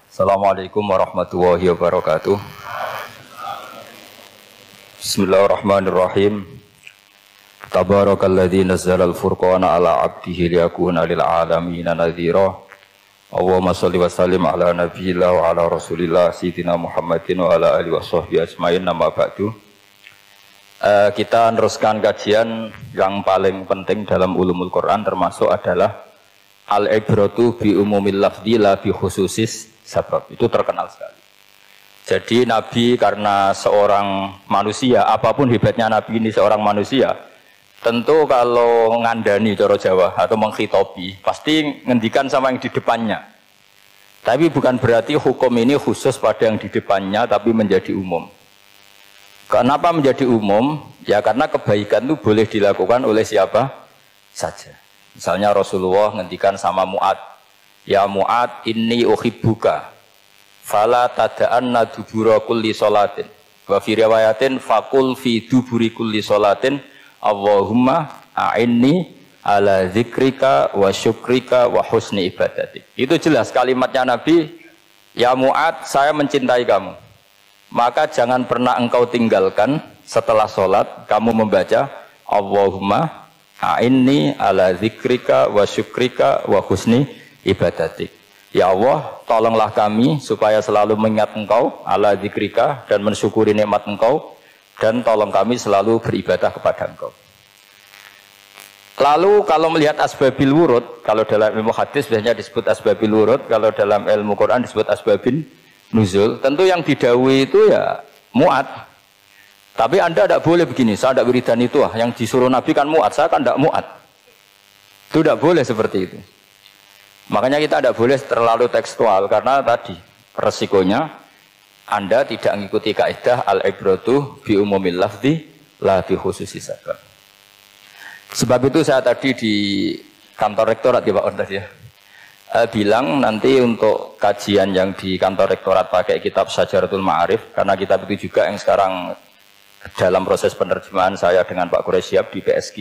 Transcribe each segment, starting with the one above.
Assalamualaikum warahmatullahi wabarakatuh. Bismillahirrahmanirrahim. Tabarakalladzi nazzala al-furqana ala 'abdihi liyakuna lil 'alamin nadhira. Allahumma shalli wa sallim ala nabiyyillah wa ala rasulillah sayyidina Muhammadin wa ala alihi washabbihi ajmain. Nama ba'du. Kita meneruskan kajian yang paling penting dalam ulumul Quran termasuk adalah al-ibratu bi umumil lafzi la bi khususis sabab. Itu terkenal sekali. Jadi Nabi karena seorang manusia, apapun hebatnya Nabi ini seorang manusia, tentu kalau ngandani cara Jawa atau menghitopi pasti ngendikan sama yang di depannya. Tapi bukan berarti hukum ini khusus pada yang di depannya tapi menjadi umum. Kenapa menjadi umum? Ya karena kebaikan itu boleh dilakukan oleh siapa saja. Misalnya Rasulullah ngendikan sama Mu'ad, ya Mu'ad inni uhibbuka fala tada'anna dubura kulli sholatin wa fi riwayatin faqul fi duburi kulli sholatin Allahumma a'inni ala zikrika wa syukrika wa husni ibadatik. Itu jelas kalimatnya Nabi, ya Mu'ad saya mencintai kamu, maka jangan pernah engkau tinggalkan setelah sholat kamu membaca Allahumma a'inni ala zikrika wa syukrika wa husni ibadatik. Ya Allah, tolonglah kami supaya selalu mengingat engkau ala zikrika dan mensyukuri nikmat engkau, dan tolong kami selalu beribadah kepada engkau. Lalu kalau melihat asbabil wurud, kalau dalam ilmu hadis biasanya disebut asbabil wurud, kalau dalam ilmu Quran disebut asbabin nuzul, tentu yang didhawuhi itu ya Mu'ad. Tapi Anda tidak boleh begini, saya tidak wiridan itu, yang disuruh Nabi kan Mu'ad, saya kan tidak Mu'ad. Itu tidak boleh seperti itu. Makanya kita tidak boleh terlalu tekstual, karena tadi resikonya Anda tidak mengikuti kaidah al-ibratu bi umumil lafzi la bi khususi sabab. Sebab itu saya tadi di kantor rektorat ya Pak Or tadi ya, bilang nanti untuk kajian yang di kantor rektorat pakai kitab Syajaratul Ma'arif, karena kitab itu juga yang sekarang dalam proses penerjemahan saya dengan Pak Quraisyab di PSG,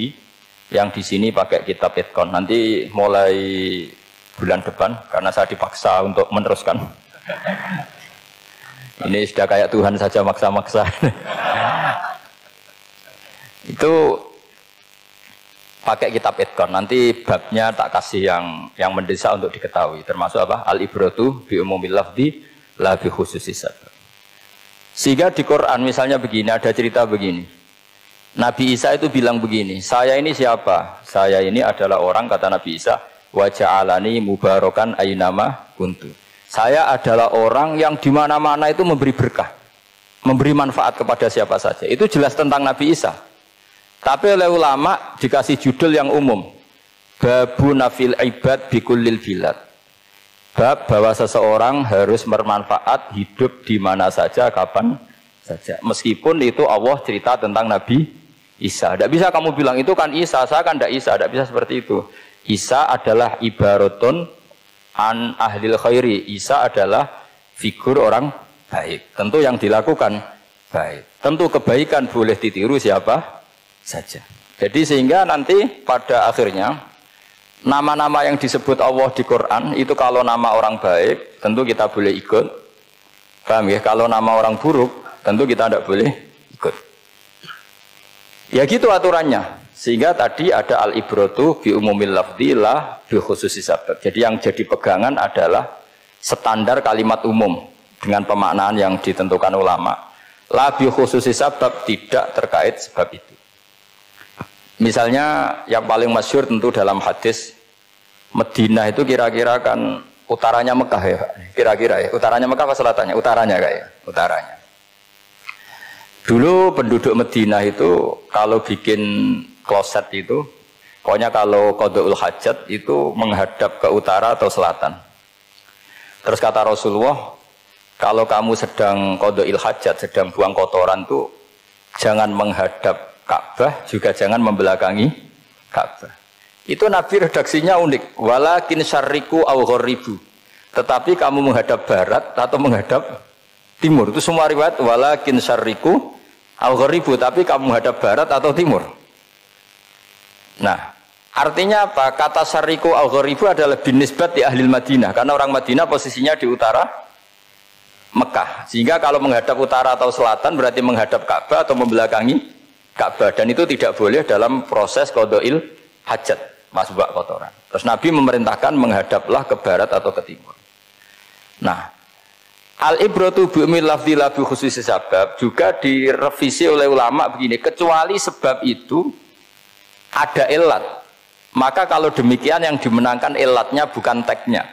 yang di sini pakai kitab Itqon. Nanti mulai bulan depan, karena saya dipaksa untuk meneruskan. Ini sudah kayak Tuhan saja maksa-maksa. Itu pakai kitab Itqon. Nanti babnya tak kasih yang mendesak untuk diketahui. Termasuk apa? Al-ibratu bi umumil lafzi la bi khususi sabab. Sehingga di Quran misalnya begini, ada cerita begini. Nabi Isa itu bilang begini, saya ini siapa? Saya ini adalah orang, kata Nabi Isa, wa ja'alani mubarakan aynama kuntu. Saya adalah orang yang di mana-mana itu memberi berkah, memberi manfaat kepada siapa saja. Itu jelas tentang Nabi Isa. Tapi oleh ulama dikasih judul yang umum, babu nafil ibad bikullil bilad. Bab bahwa seseorang harus bermanfaat hidup di mana saja, kapan saja. Meskipun itu Allah cerita tentang Nabi Isa. Tidak bisa kamu bilang itu kan Isa, saya kan tidak Isa. Tidak bisa seperti itu. Isa adalah ibaratun an ahlil khairi. Isa adalah figur orang baik. Tentu yang dilakukan baik. Tentu kebaikan boleh ditiru siapa saja. Jadi sehingga nanti pada akhirnya nama-nama yang disebut Allah di Quran itu kalau nama orang baik tentu kita boleh ikut. Paham ya? Kalau nama orang buruk tentu kita tidak boleh ikut. Ya gitu aturannya. Sehingga tadi ada al-ibratu bi umumil lafzi la bi khususi sabab. Jadi yang jadi pegangan adalah standar kalimat umum dengan pemaknaan yang ditentukan ulama. La bi khususi sabab, tidak terkait sebab itu. Misalnya yang paling masyhur tentu dalam hadis Madinah itu kira-kira kan utaranya Mekah ya Pak. Kira-kira ya, utaranya Mekah apa selatannya? Utaranya kayak utaranya. Dulu penduduk Madinah itu kalau bikin kloset itu, pokoknya kalau qada'ul hajat itu menghadap ke utara atau selatan. Terus kata Rasulullah, kalau kamu sedang qada'il hajat, sedang buang kotoran tuh jangan menghadap Ka'bah, juga jangan membelakangi Ka'bah. Itu Nabi redaksinya unik. Walakin syarriku aw gharibu. Tetapi kamu menghadap barat atau menghadap timur. Itu semua riwayat walakin syarriku aw gharibu, tapi kamu menghadap barat atau timur. Nah, artinya apa? Kata syarriku aw gharibu adalah binisbat di ahli Madinah, karena orang Madinah posisinya di utara Mekah. Sehingga kalau menghadap utara atau selatan berarti menghadap Ka'bah atau membelakangi Ka'bah. Dan itu tidak boleh dalam proses qada'il hajat, masbuk kotoran. Terus Nabi memerintahkan menghadaplah ke barat atau ke timur. Nah, al-ibratu bi'umil lafzi la bi khususi sabab juga direvisi oleh ulama begini, kecuali sebab itu ada ilat. Maka kalau demikian yang dimenangkan ilatnya bukan teknya.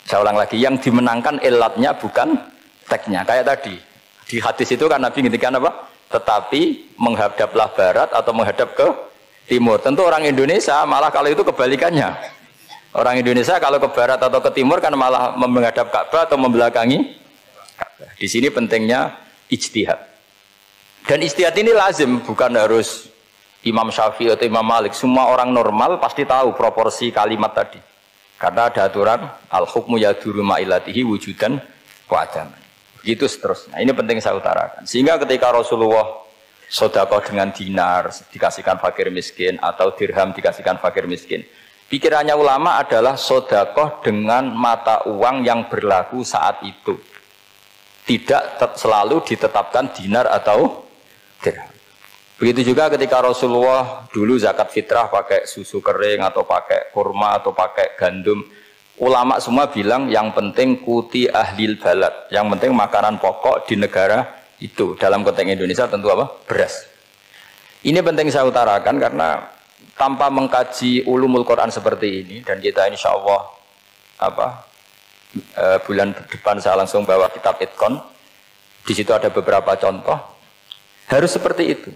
Saya ulang lagi, yang dimenangkan ilatnya bukan teknya. Kayak tadi, di hadis itu kan Nabi ngintikan apa? Tetapi menghadaplah barat atau menghadap ke timur. Tentu orang Indonesia malah kalau itu kebalikannya. Orang Indonesia kalau ke barat atau ke timur kan malah menghadap Ka'bah atau membelakangi Ka'bah. Di sini pentingnya ijtihad. Dan ijtihad ini lazim, bukan harus Imam Syafi'i atau Imam Malik. Semua orang normal pasti tahu proporsi kalimat tadi. Karena ada aturan al-hukmu yaduru ma'ilatihi wujudan wa adaman. Begitu seterusnya. Ini penting saya utarakan. Sehingga ketika Rasulullah sedekah dengan dinar dikasihkan fakir miskin atau dirham dikasihkan fakir miskin, pikirannya ulama adalah sedekah dengan mata uang yang berlaku saat itu, tidak selalu ditetapkan dinar atau dirham. Begitu juga ketika Rasulullah dulu zakat fitrah pakai susu kering atau pakai kurma atau pakai gandum, ulama semua bilang yang penting kuti ahlil balad, yang penting makanan pokok di negara itu. Dalam konteks Indonesia tentu apa? Beras. Ini penting saya utarakan karena tanpa mengkaji ulumul Quran seperti ini, dan kita insya Allah bulan depan saya langsung bawa kitab Itqan. Di situ ada beberapa contoh. Harus seperti itu.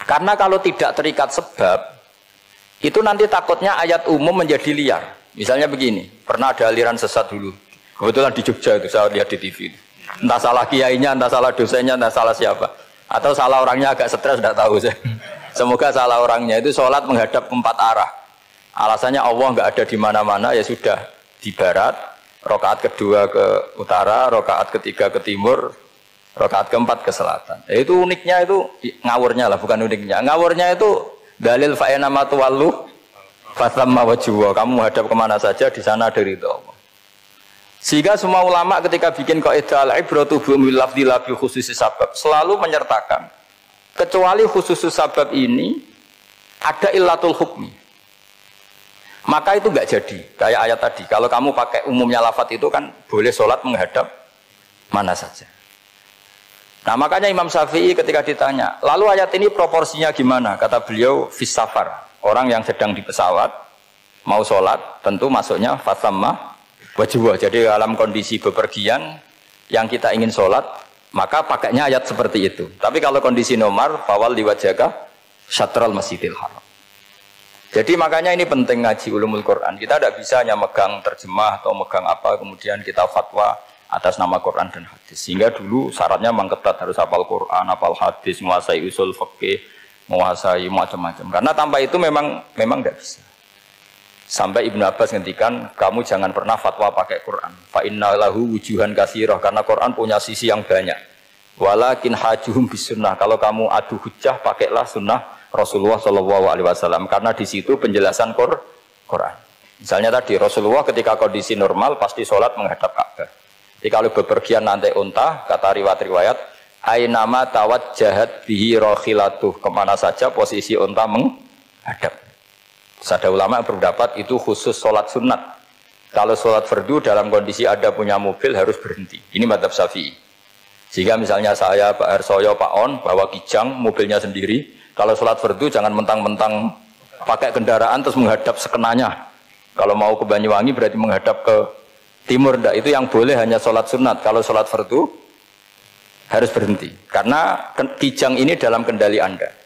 Karena kalau tidak terikat sebab, itu nanti takutnya ayat umum menjadi liar. Misalnya begini, pernah ada aliran sesat dulu. Kebetulan di Jogja itu saya lihat di TV. Entah salah kiainya, entah salah dosennya, entah salah siapa. Atau salah orangnya agak stres, tidak tahu saya. Semoga salah orangnya itu sholat menghadap empat arah. Alasannya Allah nggak ada di mana-mana, ya sudah di barat. Rakaat kedua ke utara, rakaat ketiga ke timur, rakaat keempat ke selatan. Itu uniknya itu ngawurnya lah, bukan uniknya. Ngawurnya itu dalil fa'ina matuwallu fatamma wajhuwa. Kamu hadap kemana saja di sana dari itu Allah. Sehingga semua ulama ketika bikin kaidah al-ibratu bi'umil lafzi la bi khususi sabab selalu menyertakan kecuali khusus sabab ini ada illatul hukmi. Maka itu enggak jadi. Kayak ayat tadi, kalau kamu pakai umumnya lafaz itu kan boleh sholat menghadap mana saja. Nah, makanya Imam Syafi'i ketika ditanya, lalu ayat ini proporsinya gimana? Kata beliau, fis safar. Orang yang sedang di pesawat mau sholat, tentu masuknya fatamma wajibah. Jadi dalam kondisi bepergian yang kita ingin sholat, maka pakainya ayat seperti itu. Tapi kalau kondisi nomor, fawal liwajaka syatral masjidil haram. Jadi makanya ini penting ngaji ulumul Quran. Kita tidak bisa hanya megang terjemah atau megang apa, kemudian kita fatwa atas nama Quran dan hadis. Sehingga dulu syaratnya memang ketat, harus hafal Quran, hafal hadis, menguasai usul fikih, menguasai macam-macam. Karena tanpa itu memang tidak bisa. Sampai Ibnu Abbas ngendikan, kamu jangan pernah fatwa pakai Quran. Fa inna lahu wujuhan katsirah, karena Quran punya sisi yang banyak. Walakin hajuhum bisunnah. Kalau kamu adu hujjah, pakailah sunnah Rasulullah SAW, karena di situ penjelasan Quran. Misalnya tadi Rasulullah ketika kondisi normal pasti sholat menghadap Ka'bah. Jadi kalau bepergian nanti unta, kata riwayat-riwayat, ainama tawajjahat bihi rakhilatuh, kemana saja posisi unta menghadap. Ada ulama yang berpendapat itu khusus sholat sunat. Kalau sholat fardu dalam kondisi ada punya mobil harus berhenti. Ini madzhab Syafi'i. Jika misalnya saya, Pak Harsoyo, Pak On bawa kijang mobilnya sendiri, kalau sholat fardu jangan mentang-mentang pakai kendaraan terus menghadap sekenanya. Kalau mau ke Banyuwangi berarti menghadap ke timur. Enggak, itu yang boleh hanya sholat sunat. Kalau sholat fardu harus berhenti. Karena kijang ini dalam kendali Anda.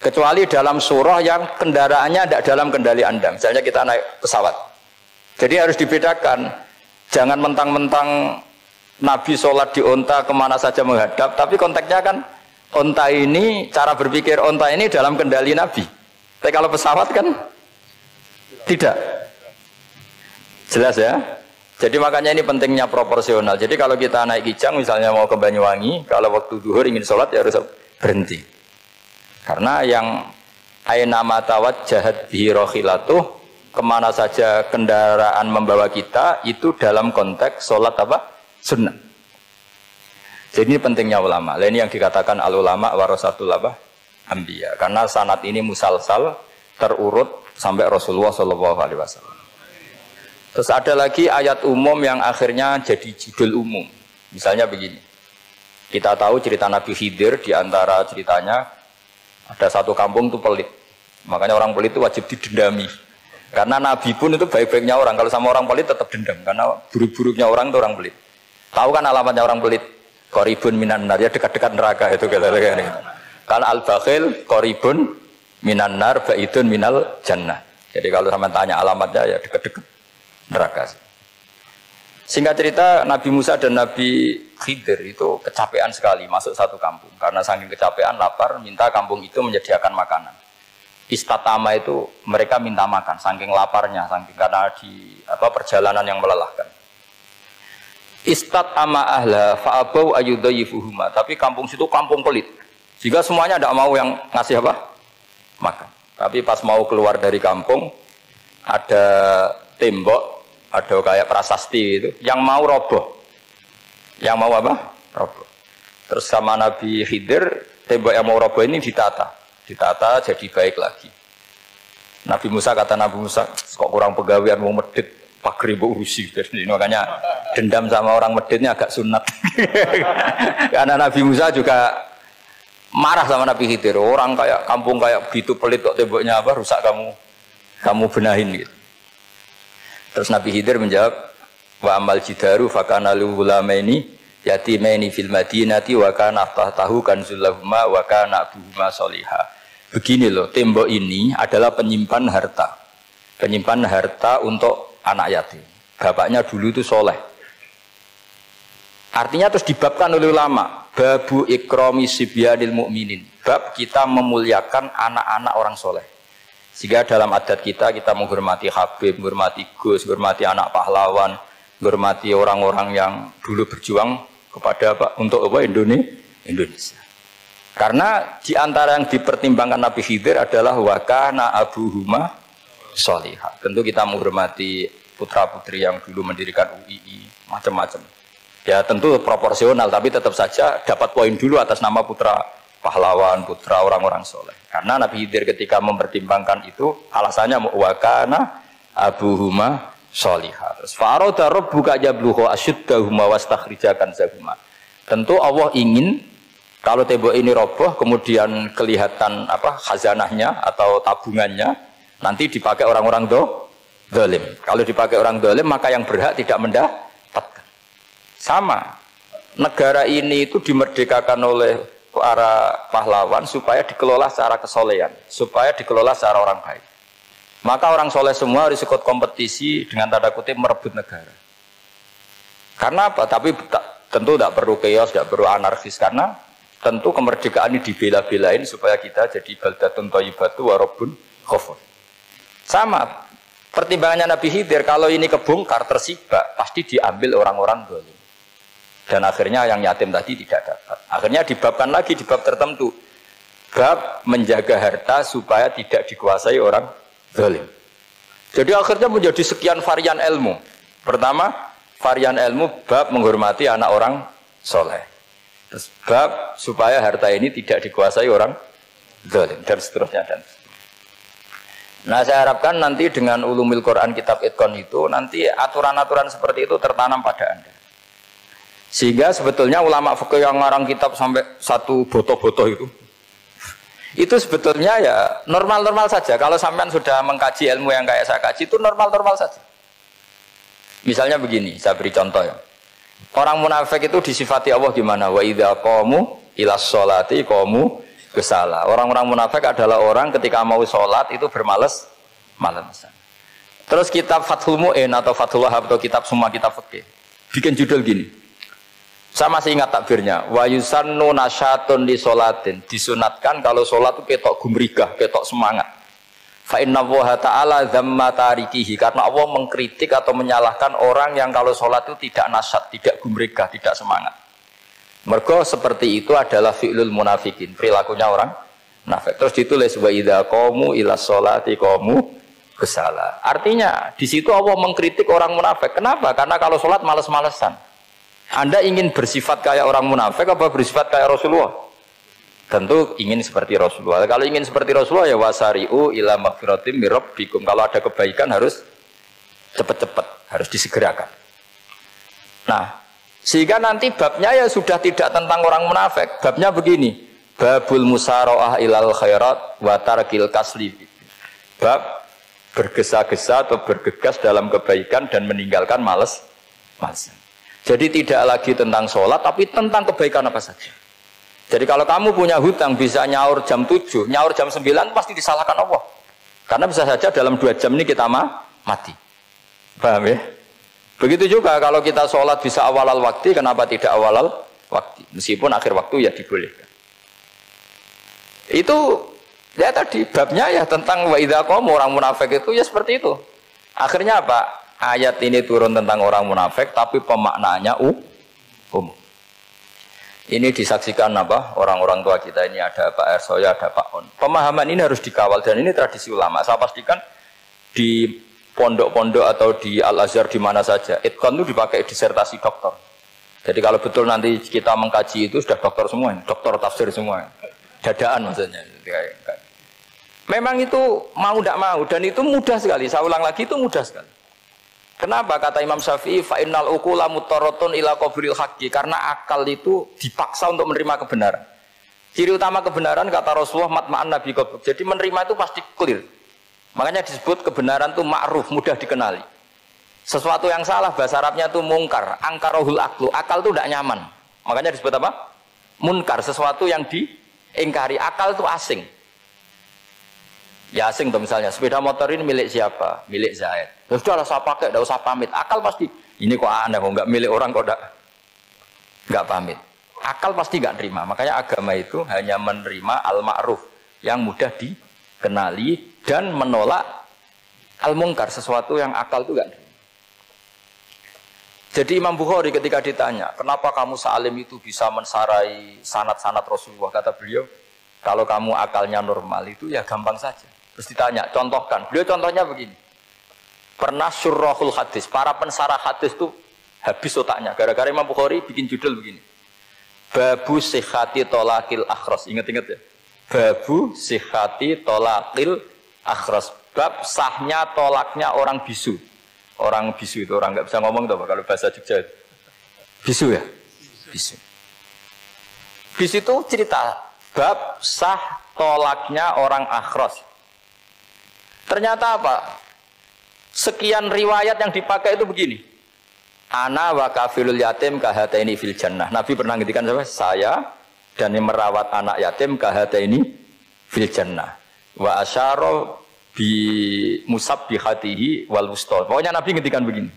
Kecuali dalam surah yang kendaraannya tidak dalam kendali Anda. Misalnya kita naik pesawat. Jadi harus dibedakan. Jangan mentang-mentang Nabi sholat di unta kemana saja menghadap. Tapi konteksnya kan unta ini, cara berpikir unta ini dalam kendali Nabi. Tapi kalau pesawat kan tidak. Jelas ya? Jadi makanya ini pentingnya proporsional. Jadi kalau kita naik kijang misalnya mau ke Banyuwangi, kalau waktu duhur ingin sholat ya harus berhenti. Karena yang aina matawat jahat bihi rakhilatuh, kemana saja kendaraan membawa kita itu dalam konteks sholat apa? Sunnah. Jadi ini pentingnya ulama. Ini yang dikatakan al ulama warasatul anbiya. Karena sanad ini musalsal terurut sampai Rasulullah Shallallahu Alaihi Wasallam. Terus ada lagi ayat umum yang akhirnya jadi judul umum. Misalnya begini. Kita tahu cerita Nabi Khidir, di antara ceritanya ada satu kampung itu pelit. Makanya orang pelit itu wajib didendami. Karena Nabi pun itu baik-baiknya orang. Kalau sama orang pelit tetap dendam. Karena buruk-buruknya orang itu orang pelit. Tahu kan alamatnya orang pelit? Qoribun minan nar, ya dekat-dekat neraka itu kata-kata. Karena al-bakhil qoribun minan nar, ba'idun minal jannah. Jadi kalau sama tanya alamatnya ya dekat-dekat neraka. Singkat cerita Nabi Musa dan Nabi Khidir itu kecapean sekali masuk satu kampung. Karena saking kecapean, lapar, minta kampung itu menyediakan makanan. Istatama itu mereka minta makan, saking laparnya, saking karena di perjalanan yang melelahkan. Istat ama ahla fa'abau ayyudayifuhuma. Tapi kampung situ kampung pelit. Jika semuanya tidak mau yang ngasih apa? Makan. Tapi pas mau keluar dari kampung, ada tembok, ada kayak prasasti itu, yang mau roboh. Yang mau apa? Roboh. Terus sama Nabi Khidir, tembok yang mau roboh ini ditata. Ditata jadi baik lagi. Nabi Musa kata Nabi Musa, kok kurang pegawaian mau medit, pagri bu urusi. Jadi makanya dendam sama orang meditnya agak sunat. Karena Nabi Musa juga marah sama Nabi Khidir. Orang kayak kampung kayak begitu pelit kok temboknya apa rusak kamu benahin gitu. Terus Nabi Khidir menjawab, wa amal jidaru fakana luhulamaini yatimaini fil madinati wa kana tahtahu kanzul lahuma wa kana abuhuma solihah. Begini loh, tembok ini adalah penyimpan harta. Penyimpan harta untuk anak yatim. Bapaknya dulu itu soleh. Artinya terus dibabkan oleh ulama. Babu ikrami sibyanil mu'minin. Bab kita memuliakan anak-anak orang soleh. Sehingga dalam adat kita menghormati Habib, menghormati Gus, menghormati anak pahlawan, menghormati orang-orang yang dulu berjuang kepada untuk Indonesia. Karena di antara yang dipertimbangkan Nabi Khidir adalah wakana abuhuma solihah. Tentu kita menghormati putra-putri yang dulu mendirikan UII, macam-macam. Ya tentu proporsional, tapi tetap saja dapat poin dulu atas nama putra pahlawan, putra orang-orang soleh. Karena Nabi Khidir ketika mempertimbangkan itu, alasannya wakana abuhuma solihah. Terus faroda rabbuka yablughu ashuddahuma wastakhrijakan zahuma. Tentu Allah ingin kalau tembok ini roboh, kemudian kelihatan khazanahnya atau tabungannya, nanti dipakai orang-orang zalim. Kalau dipakai orang zalim, maka yang berhak tidak mendapatkan. Sama, negara ini itu dimerdekakan oleh para pahlawan supaya dikelola secara kesolehan, supaya dikelola secara orang baik. Maka orang soleh semua harus ikut kompetisi dengan tanda kutip merebut negara. Karena apa? Tapi tentu tidak perlu chaos, tidak perlu anarkis, karena tentu kemerdekaan ini dibela-belain supaya kita jadi baldatun thayyibatu wa rabbun ghafur. Sama, pertimbangannya Nabi Khidir, kalau ini kebongkar tersibak, pasti diambil orang-orang zalim. Dan akhirnya yang yatim tadi tidak dapat. Akhirnya dibabkan lagi di bab tertentu. Bab menjaga harta supaya tidak dikuasai orang zalim. Jadi akhirnya menjadi sekian varian ilmu. Pertama, varian ilmu bab menghormati anak orang soleh. Terus bab supaya harta ini tidak dikuasai orang zalim dan seterusnya dan seterusnya. Nah saya harapkan nanti dengan ulumil Quran kitab Itqan itu nanti aturan-aturan seperti itu tertanam pada Anda. Sehingga sebetulnya ulama fikih yang ngarang kitab sampai satu boto-boto itu sebetulnya ya normal-normal saja. Kalau sampean sudah mengkaji ilmu yang kayak saya kaji itu normal-normal saja. Misalnya begini, saya beri contoh ya. Orang munafik itu disifati Allah gimana? Wa idza qamu ilas sholati qamu kusala. Orang-orang munafik adalah orang ketika mau sholat itu bermalas-malasan. Terus kitab Fathul Mu'in atau Fathul Wahab atau kitab semua kitab fikih bikin judul gini. Saya masih ingat takbirnya. Wa yusannu nasyatun li sholatin. Disunatkan kalau sholat itu ketok gumrigah, ketok semangat. Fa inna Allaha ta'ala dzamma tarikihi, karena Allah mengkritik atau menyalahkan orang yang kalau sholat itu tidak nasyat, tidak gumrigah, tidak semangat. Mergo seperti itu adalah fi'lul munafikin, perilakunya orang munafik. Terus ditulis wa idza qamu ila sholati qamu kusala. Artinya di situ Allah mengkritik orang munafik. Kenapa? Karena kalau sholat males-malesan. Anda ingin bersifat kayak orang munafik apa bersifat kayak Rasulullah? Tentu ingin seperti Rasulullah. Kalau ingin seperti Rasulullah ya wasari'u ila magfiratim mir rabbikum. Kalau ada kebaikan harus cepat-cepat, harus disegerakan. Nah, sehingga nanti babnya ya sudah tidak tentang orang munafik. Babnya begini, babul musara'ah ilal khairat wa tarkil kasli. Bab bergesa-gesa atau bergegas dalam kebaikan dan meninggalkan malas. Jadi tidak lagi tentang sholat, tapi tentang kebaikan apa saja. Jadi kalau kamu punya hutang bisa nyaur jam 7, nyaur jam 9 pasti disalahkan Allah. Karena bisa saja dalam 2 jam ini kita mati. Paham ya? Begitu juga kalau kita sholat bisa awalal waktu, kenapa tidak awalal waktu? Meskipun akhir waktu ya dibolehkan. Itu ya tadi babnya ya tentang wa idza qamu, orang munafik itu ya seperti itu. Akhirnya apa? Ayat ini turun tentang orang munafik tapi pemaknaannya umum. Ini disaksikan apa? Orang-orang tua kita ini ada Pak Ersoya, ada Pak On. Pemahaman ini harus dikawal dan ini tradisi ulama. Saya pastikan di pondok-pondok atau di Al-Azhar di mana saja, itqan itu dipakai disertasi doktor. Jadi kalau betul nanti kita mengkaji itu sudah doktor semua, doktor tafsir semua. Dadaan maksudnya. Memang itu mau tidak mau dan itu mudah sekali. Saya ulang lagi itu mudah sekali. Kenapa kata Imam Syafi'i fa innal uqula mutarratun ila qabril haqqi, karena akal itu dipaksa untuk menerima kebenaran. Ciri utama kebenaran kata Rasulullah matma'an nabi qabr. Jadi menerima itu pasti clear. Makanya disebut kebenaran itu ma'ruf, mudah dikenali. Sesuatu yang salah bahasa Arabnya itu mungkar, angkarohul aklu. Akal itu tidak nyaman. Makanya disebut apa? Munkar, sesuatu yang diingkari. Akal itu asing. Ya asing tuh misalnya, sepeda motor ini milik siapa? Milik Zaid. Ya sudah lah saya pakai, tidak usah pamit. Akal pasti, ini kok aneh, kok nggak milik orang kok nggak pamit. Akal pasti nggak terima. Makanya agama itu hanya menerima al-ma'ruf yang mudah dikenali dan menolak al-mungkar, sesuatu yang akal itu nggak terima. Jadi Imam Bukhari ketika ditanya, kenapa kamu salim itu bisa mensarai sanad-sanad Rasulullah? Kata beliau, kalau kamu akalnya normal itu ya gampang saja. Terus ditanya, contohkan. Beliau contohnya begini. Pernah syurrahul hadis, para pensarah hadis itu habis otaknya. Gara-gara Imam Bukhari bikin judul begini. Babu sihhati tolakil akhros. Ingat-ingat ya. Babu sihhati tolakil akhros. Bab sahnya tolaknya orang bisu. Orang bisu itu orang nggak bisa ngomong tuh kalau bahasa Jogja. Bisu ya? Bisu. Bisu itu cerita bab sah tolaknya orang akhros. Ternyata apa? Sekian riwayat yang dipakai itu begini. Ana wa kafilul yatim kahataini fil jannah. Nabi pernah ngendikan saya dan yang merawat anak yatim kahataini fil jannah. Wa asyara bi musabbihatihi wal wusta. Pokoknya Nabi ngendikan begini.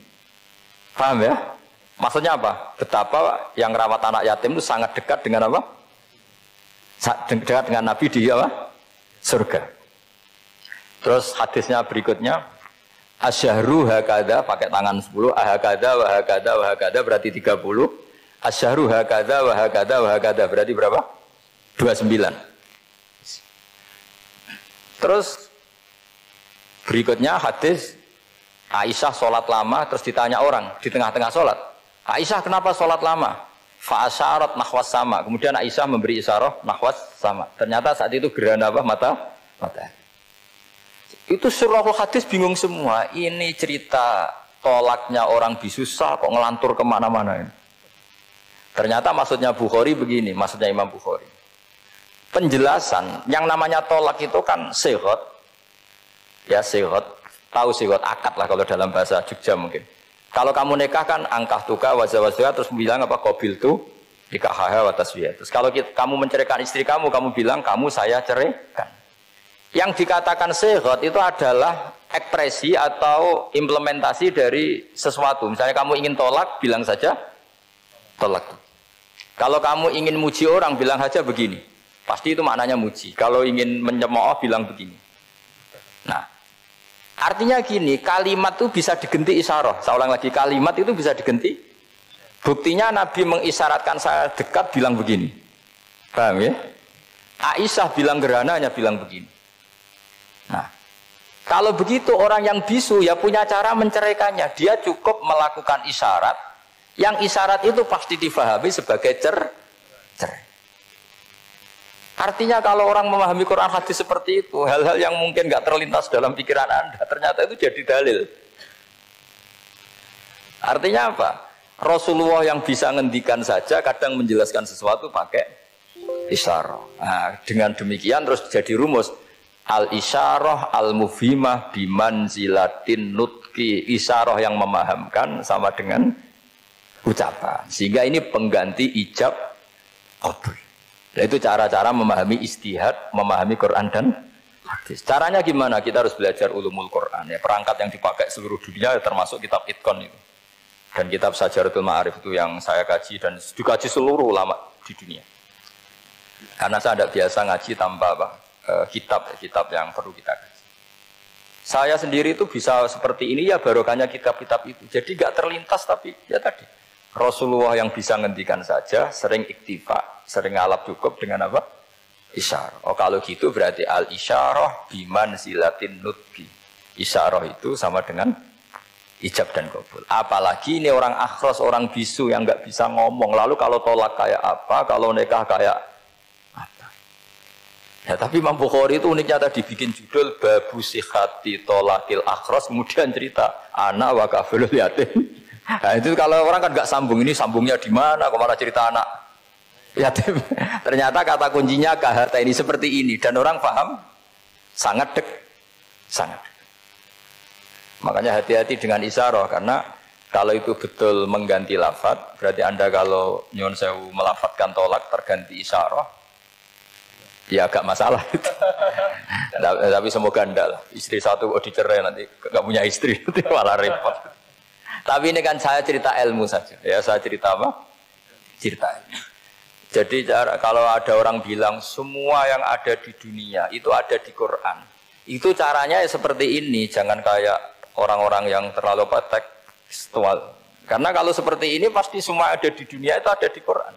Paham ya? Maksudnya apa? Betapa yang merawat anak yatim itu sangat dekat dengan apa? Dekat dengan Nabi di apa? Surga. Terus hadisnya berikutnya asyahru hakada pakai tangan 10, ahakada wa hakada wa hakada berarti 30. Asyahru hakada wa hakada wa hakada berarti berapa? 29. Terus berikutnya hadis Aisyah sholat lama terus ditanya orang di tengah-tengah sholat. Aisyah kenapa sholat lama? Fa asyarat nahwas sama. Kemudian Aisyah memberi isyarat nahwas sama. Ternyata saat itu gerhana apa? Mata. Itu surahul hadis bingung semua. Ini cerita tolaknya orang bisusah kok ngelantur kemana-mana ini. Ternyata maksudnya Bukhari begini, maksudnya Imam Bukhari. Penjelasan yang namanya tolak itu kan sihot. Ya sihot, tahu sihot akad lah kalau dalam bahasa Jogja mungkin. Kalau kamu nikah kan angkah tuka wazawazwa terus bilang apa qabil tu nikahha wa taswiyah. Terus kalau kamu menceraikan istri kamu bilang kamu saya ceraikan. Yang dikatakan sihot itu adalah ekspresi atau implementasi dari sesuatu. Misalnya kamu ingin tolak, bilang saja tolak. Kalau kamu ingin muji orang, bilang saja begini. Pasti itu maknanya muji. Kalau ingin menyemooh, bilang begini. Nah, artinya gini, kalimat itu bisa diganti isyarah. Saya ulang lagi, kalimat itu bisa diganti. Buktinya Nabi mengisyaratkan saya dekat, bilang begini. Paham ya? Aisyah bilang gerhana, hanya bilang begini. Nah, kalau begitu orang yang bisu ya punya cara menceraikannya. Dia cukup melakukan isyarat Yang isyarat itu pasti difahami sebagai cerai. Artinya kalau orang memahami Quran hadis seperti itu, hal-hal yang mungkin nggak terlintas dalam pikiran Anda, ternyata itu jadi dalil. Artinya apa? Rasulullah yang bisa ngendikan saja kadang menjelaskan sesuatu pakai isyarah. Nah, dengan demikian terus jadi rumus al-isyarah al-mufhimah bimanzilatin nutki. Isyarah yang memahamkan sama dengan ucapan. Sehingga ini pengganti ijab qabul. Nah, itu cara-cara memahami istihad, memahami Quran dan hadis. Caranya gimana? Kita harus belajar ulumul Quran. Ya, perangkat yang dipakai seluruh dunia termasuk kitab Itqan itu. Dan kitab Sajaratul Ma'arif itu yang saya kaji dan dikaji seluruh ulama di dunia. Karena saya tidak biasa ngaji tanpa kitab yang perlu kita kaji. Saya sendiri itu bisa seperti ini ya barokahnya kitab-kitab itu. Jadi gak terlintas tapi ya tadi. Rasulullah yang bisa ngendikan saja sering iktifa, sering ngalap cukup dengan apa? Isyarah. Oh kalau gitu berarti al-isyarah bimanzilatin nutqi. Isyarah itu sama dengan ijab dan qabul. Apalagi ini orang akhros, orang bisu yang nggak bisa ngomong. Lalu kalau tolak kayak apa, kalau nikah kayak apa? Ya tapi Imam Bukhari itu uniknya tadi bikin judul babu sihati tolakil akhros, kemudian cerita anak wa kafilul yatim. Nah, itu kalau orang kan nggak sambung, ini sambungnya di mana? Kemana cerita anak yatim? Ternyata kata kuncinya kahata ini seperti ini dan orang paham sangat sangat. Makanya hati-hati dengan isyarah karena kalau itu betul mengganti lafadz, berarti Anda kalau nyuwun sewu melafadzkan tolak terganti isyarah, ya agak masalah. Tapi semoga enggak lah. Istri satu kok dicerai nanti nggak punya istri, nanti malah repot. Tapi ini kan saya cerita ilmu saja. Ya saya cerita apa? Cerita ilmu. Jadi kalau ada orang bilang semua yang ada di dunia itu ada di Quran. Itu caranya ya seperti ini. Jangan kayak orang-orang yang terlalu tekstual. Karena kalau seperti ini pasti semua ada di dunia itu ada di Quran.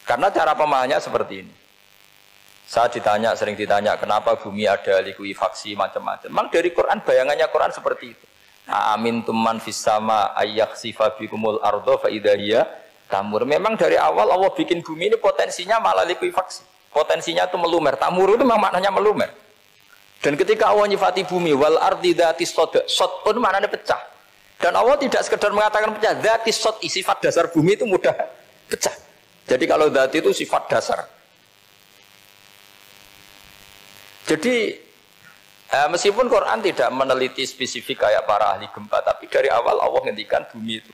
Karena cara pemahamannya seperti ini. Saya sering ditanya kenapa bumi ada likuifaksi macam-macam. Memang dari Quran bayangannya Quran seperti itu. Amin tuman fis sama ayyaksifa bikumul ardo fa idza hiya tamur. Memang dari awal Allah bikin bumi ini potensinya malah likuifaksi. Potensinya itu melumer. Tamur itu memang maknanya melumer. Dan ketika Allah nyifati bumi wal ardi dzatis sodun maknanya pecah. Dan Allah tidak sekedar mengatakan pecah, dzatis sod sifat dasar bumi itu mudah pecah. Jadi kalau dzat itu sifat dasar. Jadi meskipun Quran tidak meneliti spesifik kayak para ahli gempa, tapi dari awal Allah ngendikan bumi itu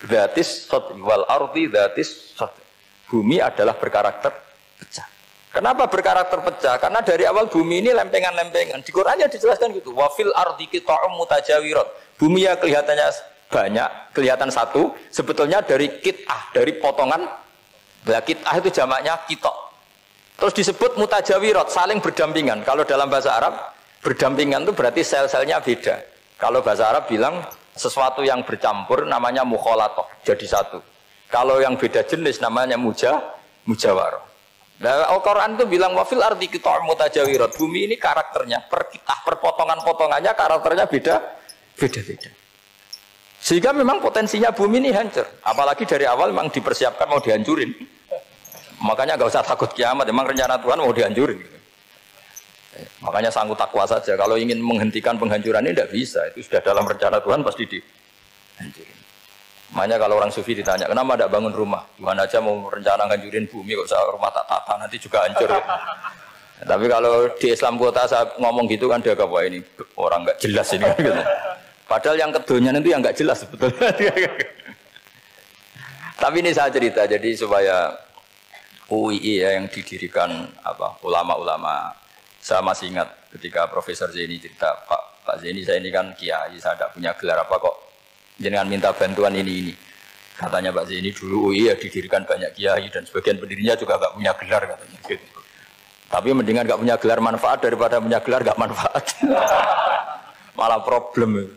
dzatis sod wal ardi dzatis sod. Bumi adalah berkarakter pecah. Kenapa berkarakter pecah? Karena dari awal bumi ini lempengan-lempengan. Di Quran ya dijelaskan gitu. Wa fil ardi qita'um mutajawirat. Bumi ya kelihatannya banyak, kelihatan satu, sebetulnya dari qit'ah, dari potongan. Nah, qit'ah itu jamaknya qita'. Terus disebut mutajawirat, saling berdampingan. Kalau dalam bahasa Arab berdampingan itu berarti sel-selnya beda. Kalau bahasa Arab bilang sesuatu yang bercampur namanya mukhalatoh, jadi satu. Kalau yang beda jenis namanya mujawarah. Nah, Al-Quran itu bilang wafil ardi qita'um mutajawirat. Bumi ini karakternya per potongan-potongannya karakternya beda-beda. Sehingga memang potensinya bumi ini hancur. Apalagi dari awal memang dipersiapkan mau dihancurin. Makanya nggak usah takut kiamat. Memang rencana Tuhan mau dihancurin. Makanya sanggup takwa saja. Kalau ingin menghentikan penghancuran ini tidak bisa. Itu sudah dalam rencana Tuhan pasti dihancurin. Makanya kalau orang sufi ditanya, kenapa tidak bangun rumah? Tuhan aja mau rencana ngancurin bumi, kok saya rumah tak tata, nanti juga hancur. Tapi kalau di Islam kota saya ngomong gitu kan dia kata, wah ini orang nggak jelas ini. Gitu. Padahal yang kedonyan itu yang nggak jelas sebetulnya. Tapi ini saya cerita, jadi supaya UII ya, yang didirikan ulama-ulama. Saya masih ingat ketika Profesor Zaini cerita, Pak Zaini saya ini kan kiai, saya tidak punya gelar apa kok. Jangan minta bantuan ini. Katanya Pak Zaini dulu UI ya didirikan banyak kiai dan sebagian pendirinya juga gak punya gelar katanya. Gitu. Tapi mendingan gak punya gelar manfaat daripada punya gelar gak manfaat. Malah problem.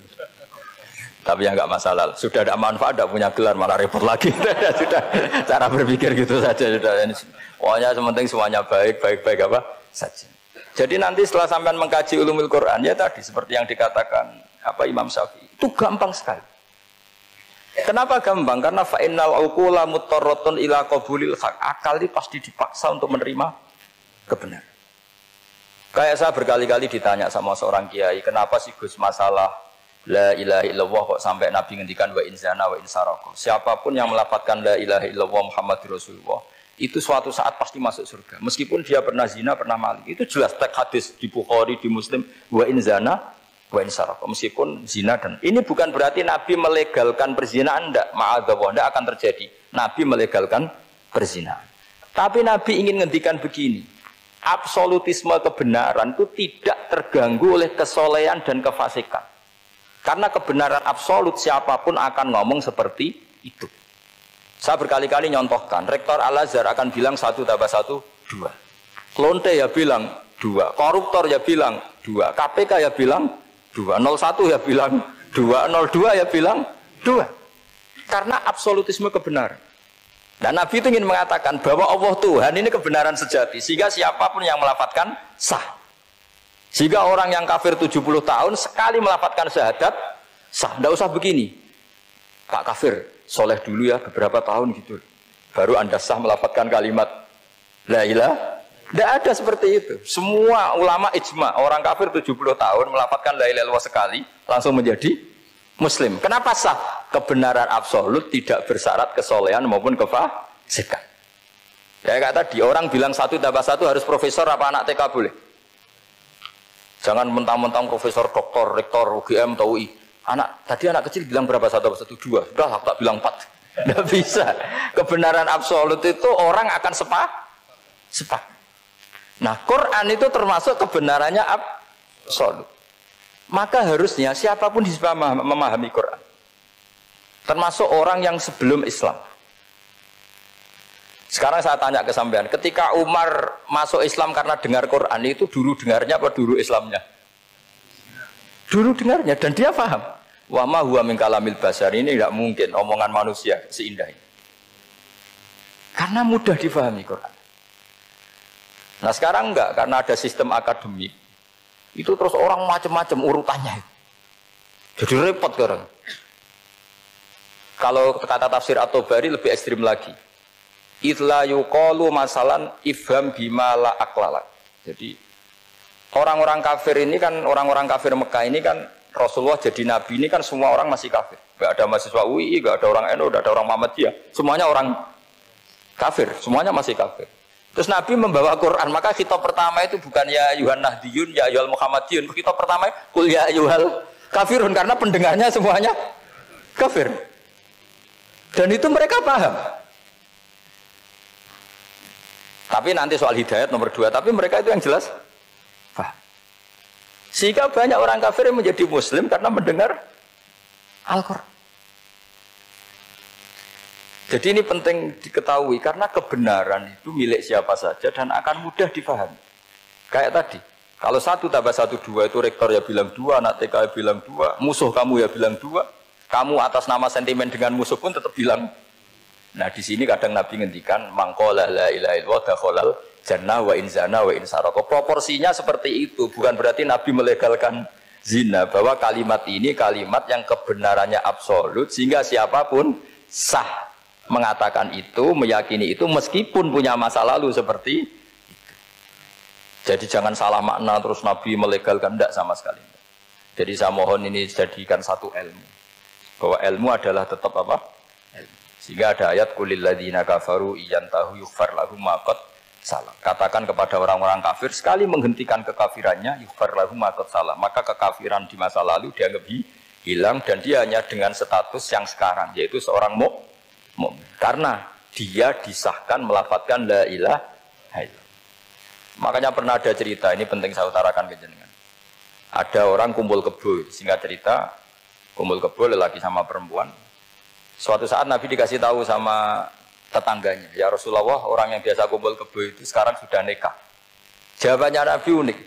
Tapi ya gak masalah. Sudah ada manfaat gak punya gelar malah repot lagi. Sudah cara berpikir gitu saja. Sudah. Pokoknya sementing semuanya baik apa saja. Jadi nanti setelah sampean mengkaji ulumul Quran ya tadi seperti yang dikatakan Imam Syafi'i itu gampang sekali. Kenapa gampang? Karena fa'innal uqula muttarratun ila qabulil haq. Akal ini pasti dipaksa untuk menerima kebenaran. Kayak saya berkali-kali ditanya sama seorang kiai, kenapa sih Gus masalah la ilaha illallah kok sampai Nabi ngendikan wa in zana wa in saraka. Siapapun yang melafadzkan la ilaha illallah Muhammadur Rasulullah, itu suatu saat pasti masuk surga. Meskipun dia pernah zina, pernah maling. Itu jelas teks hadis di Bukhari, di Muslim, wa in zana wa in saraka, meskipun zina. Dan ini bukan berarti Nabi melegalkan perzinahan, enggak, ma'adzallah, enggak akan terjadi. Nabi melegalkan perzinahan. Tapi Nabi ingin ngendikan begini, absolutisme kebenaran itu tidak terganggu oleh kesolehan dan kefasikan. Karena kebenaran absolut siapapun akan ngomong seperti itu. Saya berkali-kali nyontohkan, Rektor Al-Azhar akan bilang 1 tambah 1, 2. Klonte ya bilang 2, koruptor ya bilang 2, KPK ya bilang 2, 01 ya bilang 2, 02 ya bilang 2. Karena absolutisme kebenaran. Dan Nabi itu ingin mengatakan bahwa Allah Tuhan ini kebenaran sejati. Sehingga siapapun yang melafadzkan sah. Sehingga orang yang kafir 70 tahun sekali melafadzkan syahadat sah. Tidak usah begini. Pak kafir, soleh dulu ya beberapa tahun gitu. Baru Anda sah melafadzkan kalimat la ilaha. Tidak ada seperti itu. Semua ulama ijma, orang kafir 70 tahun melafadzkan la ilaha illallah sekali, langsung menjadi muslim. Kenapa sah? Kebenaran absolut tidak bersyarat kesolehan maupun kefasikan. Ya kayak tadi, orang bilang 1 tambah 1 harus profesor apa anak TK boleh? Jangan mentang-mentang profesor, doktor, rektor, UGM, atau UI. Tadi anak kecil bilang berapa 1 tambah 1? 2. Sudah, aku tak bilang 4. Tidak bisa. Kebenaran absolut itu orang akan sepakat. Nah, Quran itu termasuk kebenarannya absolut. Maka harusnya siapapun bisa memahami Quran. Termasuk orang yang sebelum Islam. Sekarang saya tanya ke sampean, ketika Umar masuk Islam karena dengar Quran, itu dulu dengarnya apa dulu Islamnya? Dulu dengarnya, dan dia paham. Wa ma huwa min kalamil basar, ini tidak mungkin omongan manusia seindah ini. Karena mudah difahami Quran. Nah sekarang enggak, karena ada sistem akademik. Itu terus orang macam-macam urutannya. Jadi repot orang. Kalau kata tafsir At-Tabari lebih ekstrim lagi. Idla yuqalu masalan ifham bima la aqlalak. Jadi orang-orang kafir ini kan, orang-orang kafir Mekah ini kan, Rasulullah jadi nabi ini kan semua orang masih kafir. Enggak ada mahasiswa UI, enggak ada orang NU, enggak ada orang Muhammadiyah. Semuanya orang kafir, semuanya masih kafir. Terus Nabi membawa Quran, maka khitab pertama itu bukan ya ayuhan nahdiyun, ya ayuhal muhammadiyun. Khitab pertama kul ya ayuhal kafirun, karena pendengarnya semuanya kafir. Dan itu mereka paham. Tapi nanti soal hidayat nomor 2, tapi mereka itu yang jelas paham. Sehingga banyak orang kafir yang menjadi muslim karena mendengar Al-Quran. Jadi ini penting diketahui karena kebenaran itu milik siapa saja dan akan mudah difahami. Kayak tadi, kalau 1 tambah 1, 2 itu rektor ya bilang 2, anak TK ya bilang 2, musuh kamu ya bilang 2, kamu atas nama sentimen dengan musuh pun tetap bilang. Nah di sini kadang Nabi ngendikan mangqala la ilaha illallah dakhalal jannah wa in zana wa in saraka. Proporsinya seperti itu, bukan berarti Nabi melegalkan zina, bahwa kalimat ini kalimat yang kebenarannya absolut sehingga siapapun sah mengatakan itu, meyakini itu meskipun punya masa lalu seperti itu. Jadi jangan salah makna terus Nabi melegalkan, tidak sama sekali. Jadi saya mohon ini jadikan satu ilmu, bahwa ilmu adalah tetap apa? Ilmu. Sehingga ada ayat kulil ladzina kafaru iyantahu yughfar lahum ma qad salam. Katakan kepada orang-orang kafir sekali menghentikan kekafirannya yughfar lahum ma qad salam, maka kekafiran di masa lalu dianggap hilang dan dia hanya dengan status yang sekarang, yaitu seorang mukmin. Karena dia disahkan melafadzkan la ilaha illallah. Makanya pernah ada cerita, ini penting saya utarakan ke jenengan. Ada orang kumpul kebo, singkat cerita, kumpul kebo lelaki sama perempuan. Suatu saat Nabi dikasih tahu sama tetangganya, ya Rasulullah, orang yang biasa kumpul kebo itu sekarang sudah nikah. Jawabannya Nabi unik.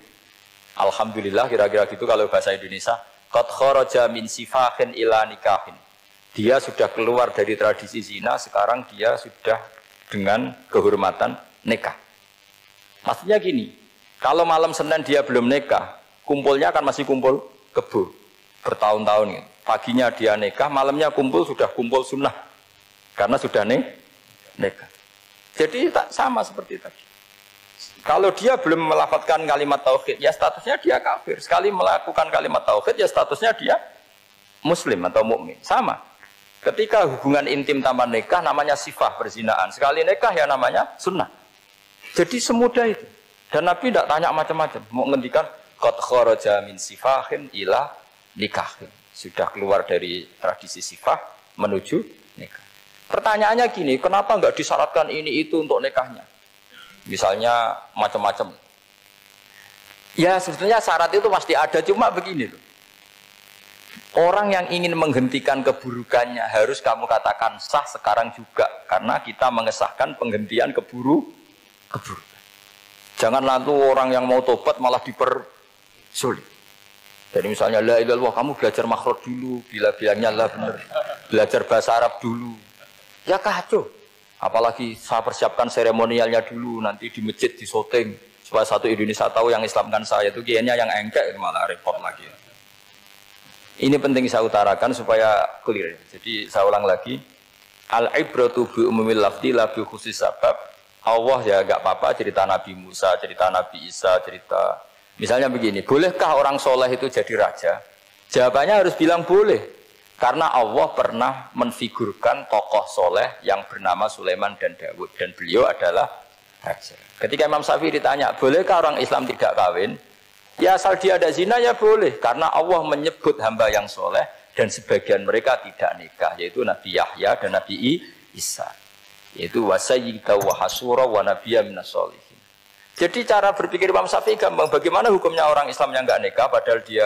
Alhamdulillah, kira-kira gitu kalau bahasa Indonesia, qad kharaja min sifahin ila nikahin. Dia sudah keluar dari tradisi zina, sekarang dia sudah dengan kehormatan nikah. Maksudnya gini, kalau malam Senin dia belum nikah, kumpulnya kan masih kumpul kebo bertahun-tahun gitu. Paginya dia nikah, malamnya sudah kumpul sunnah. Karena sudah nikah. Jadi tak sama seperti tadi. Kalau dia belum melafadzkan kalimat tauhid, ya statusnya dia kafir. Sekali melakukan kalimat tauhid, ya statusnya dia muslim atau mukmin. Sama. Ketika hubungan intim tanpa nikah namanya sifah perzinaan. Sekali nikah ya namanya sunnah. Jadi semudah itu. Dan Nabi tidak tanya macam-macam. Mau ngendikan qad kharaja min sifahin ila nikahin. Sudah keluar dari tradisi sifah menuju nikah. Pertanyaannya gini, kenapa enggak disyaratkan ini itu untuk nikahnya? Misalnya macam-macam. Ya sebetulnya syarat itu pasti ada, cuma begini loh. Orang yang ingin menghentikan keburukannya harus kamu katakan sah sekarang juga. Karena kita mengesahkan penghentian keburukan. Jangan lalu orang yang mau tobat malah dipersulit. Jadi misalnya la ilaha illallah, kamu belajar makhraj dulu, bila bilangnya la benar. Belajar bahasa Arab dulu. Ya kacau. Apalagi saya persiapkan seremonialnya dulu, nanti di masjid di syuting supaya satu Indonesia tahu yang Islamkan saya itu kiainya yang engkek, malah repot lagi. Ini penting saya utarakan supaya clear. Jadi saya ulang lagi, al-ibratu bi umumil lafzi la bi khusus sabab. Allah ya enggak apa-apa cerita Nabi Musa, cerita Nabi Isa, cerita misalnya begini, bolehkah orang soleh itu jadi raja? Jawabannya harus bilang boleh. Karena Allah pernah menfigurkan tokoh soleh yang bernama Sulaiman dan Daud. Dan beliau adalah raja. Ketika Imam Syafi'i ditanya, bolehkah orang Islam tidak kawin? Ya asal dia ada zina ya boleh. Karena Allah menyebut hamba yang soleh. Dan sebagian mereka tidak nikah. Yaitu Nabi Yahya dan Nabi Isa. Yaitu wasayyida wa hasura wa nabiyya minas sholihin. Jadi cara berpikir Imam Syafi'i gampang. Bagaimana hukumnya orang Islam yang enggak nikah padahal dia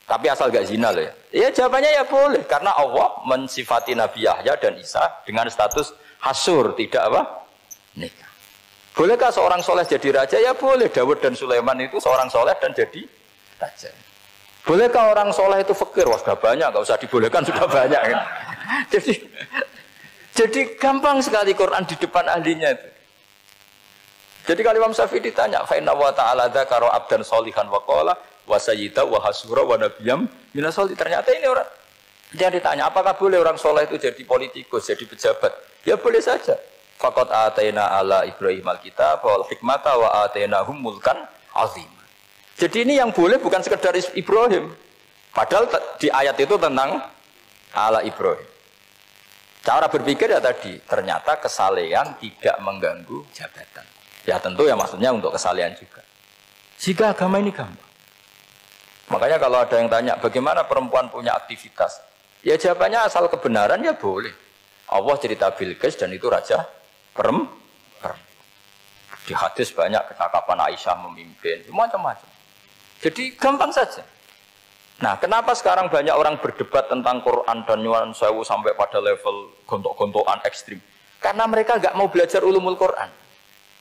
tapi asal gak zina loh ya. Ya jawabannya ya boleh. Karena Allah mensifati Nabi Yahya dan Isa dengan status hasur, tidak apa? Nikah. Bolehkah seorang soleh jadi raja? Ya boleh. Daud dan Sulaiman itu seorang soleh dan jadi raja. Bolehkah orang soleh itu fakir? Wah sudah banyak, gak usah dibolehkan sudah banyak. Kan? Jadi gampang sekali Quran di depan ahlinya itu. Jadi kalau Imam Syafi'i ditanya, fa inna wa ta'ala dzakara abdan sholihan wa qala wa sayyida wa hasura wa nabiyyam minas sholihin. Ternyata ini orang dia ditanya, apakah boleh orang soleh itu jadi politikus, jadi pejabat? Ya boleh saja. Faqad ataina ala Ibrahim al-kitab wal hikmata wa atainahum mulkan azim. Jadi ini yang boleh bukan sekedar Ibrahim. Padahal di ayat itu tentang ala Ibrahim. Cara berpikir ya tadi, ternyata kesalehan tidak mengganggu jabatan. Ya tentu ya maksudnya untuk kesalehan juga. Jika agama ini gampang. Makanya kalau ada yang tanya bagaimana perempuan punya aktivitas, ya jawabannya asal kebenaran ya boleh. Allah cerita Bilqis dan itu raja perempuan. Di hadis banyak kecakapan Aisyah memimpin, macam-macam. Jadi gampang saja. Nah, kenapa sekarang banyak orang berdebat tentang Quran dan nyuwun sewu sampai pada level gontok-gontokan ekstrim? Karena mereka nggak mau belajar ulumul Quran.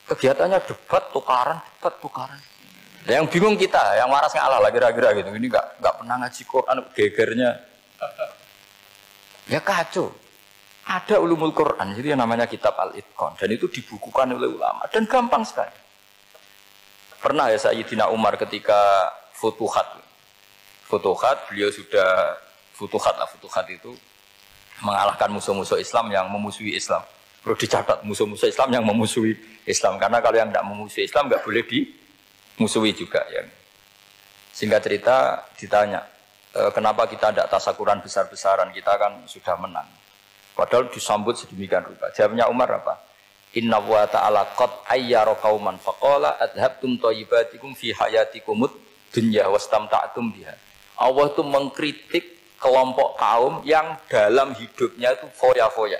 Kegiatannya debat tukaran. Yang bingung kita, yang waras ngalah lah kira-kira gitu. Ini nggak pernah ngaji Quran, gegernya. Ya kacau. Ada ulumul Quran, jadi yang namanya kitab Al-Itqan. Dan itu dibukukan oleh ulama. Dan gampang sekali. Pernah ya Sayyidina Umar ketika Futuhat, beliau sudah Futuhat itu mengalahkan musuh-musuh Islam yang memusuhi Islam. Perlu dicatat, musuh-musuh Islam yang memusuhi Islam. Karena kalau yang tidak memusuhi Islam nggak boleh dimusuhi juga. Ya. Singkat cerita ditanya, kenapa kita tidak tasakuran besar-besaran? Kita kan sudah menang. Padahal disambut sedemikian rupa. Jawabnya Umar apa? Inna wa ta'ala qad ayyara qauman faqala adhabtum thayyibatikum fi hayatikumud dunya wastamta'tum biha. Allah itu mengkritik kelompok kaum yang dalam hidupnya itu foya-foya.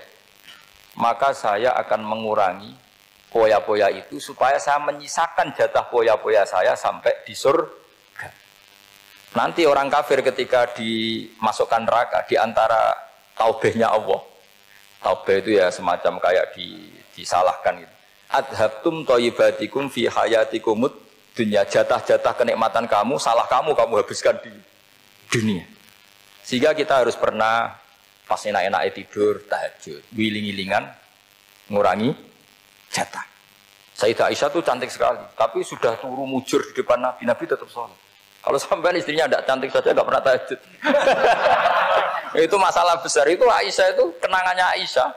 Maka saya akan mengurangi foya-foya itu supaya saya menyisakan jatah foya-foya saya sampai di surga. Nanti orang kafir ketika dimasukkan neraka di antara taubehnya Allah. Taubeh itu ya semacam kayak disalahkan gitu. Adhabtum thayyibatikum fi hayatikumud dunya, jatah-jatah kenikmatan kamu, salah kamu habiskan di dunia. Sehingga kita harus pernah pas enak-enaknya tidur, tahajud, wiling-wilingan, ngurangi jatah. Sayyidah Aisyah itu cantik sekali, tapi sudah turu mujur di depan Nabi tetap sholat. Kalau sampai istrinya tidak cantik saja, nggak pernah tahajud. Itu masalah besar. Itu Aisyah itu kenangannya Aisyah.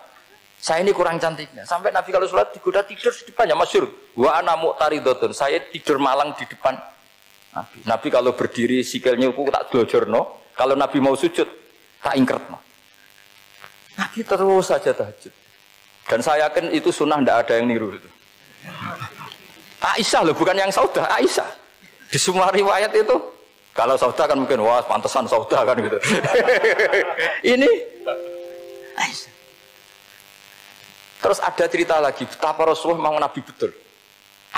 Saya ini kurang cantiknya. Sampai Nabi kalau sholat digoda tidur di depannya masyhur. Wa ana muqtaridotun. Saya tidur malang di depan Nabi. Nabi kalau berdiri sikilnya aku tak glojorno. Kalau Nabi mau sujud tak ingkretno. Nabi terus saja tahajud. Dan saya yakin itu sunnah, tidak ada yang niru itu. Aisyah loh, bukan yang Saudah, Aisyah. Di semua riwayat itu, kalau Saudah kan mungkin, wah pantesan Saudah kan gitu. Ini Aisyah. Terus ada cerita lagi, betapa Rasulullah memang Nabi betul.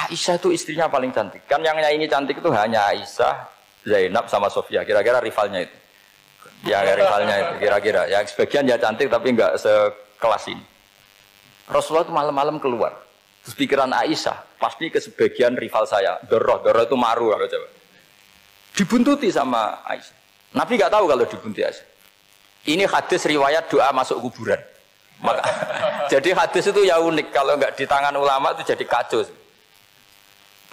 Aisyah itu istrinya paling cantik. Kan yang nyanyi cantik itu hanya Aisyah, Zainab sama Sofia. Kira-kira rivalnya itu. Ya rivalnya itu, kira-kira. Ya sebagian ya cantik tapi enggak sekelas ini. Rasulullah itu malam-malam keluar. Terus pikiran Aisyah, pasti ke sebagian rival saya. Doroh itu maru kalau coba. Dibuntuti sama Aisyah. Nabi nggak tahu kalau dibuntuti Aisyah. Ini hadis riwayat doa masuk kuburan. Maka, jadi hadis itu ya unik. Kalau nggak di tangan ulama itu jadi kacau.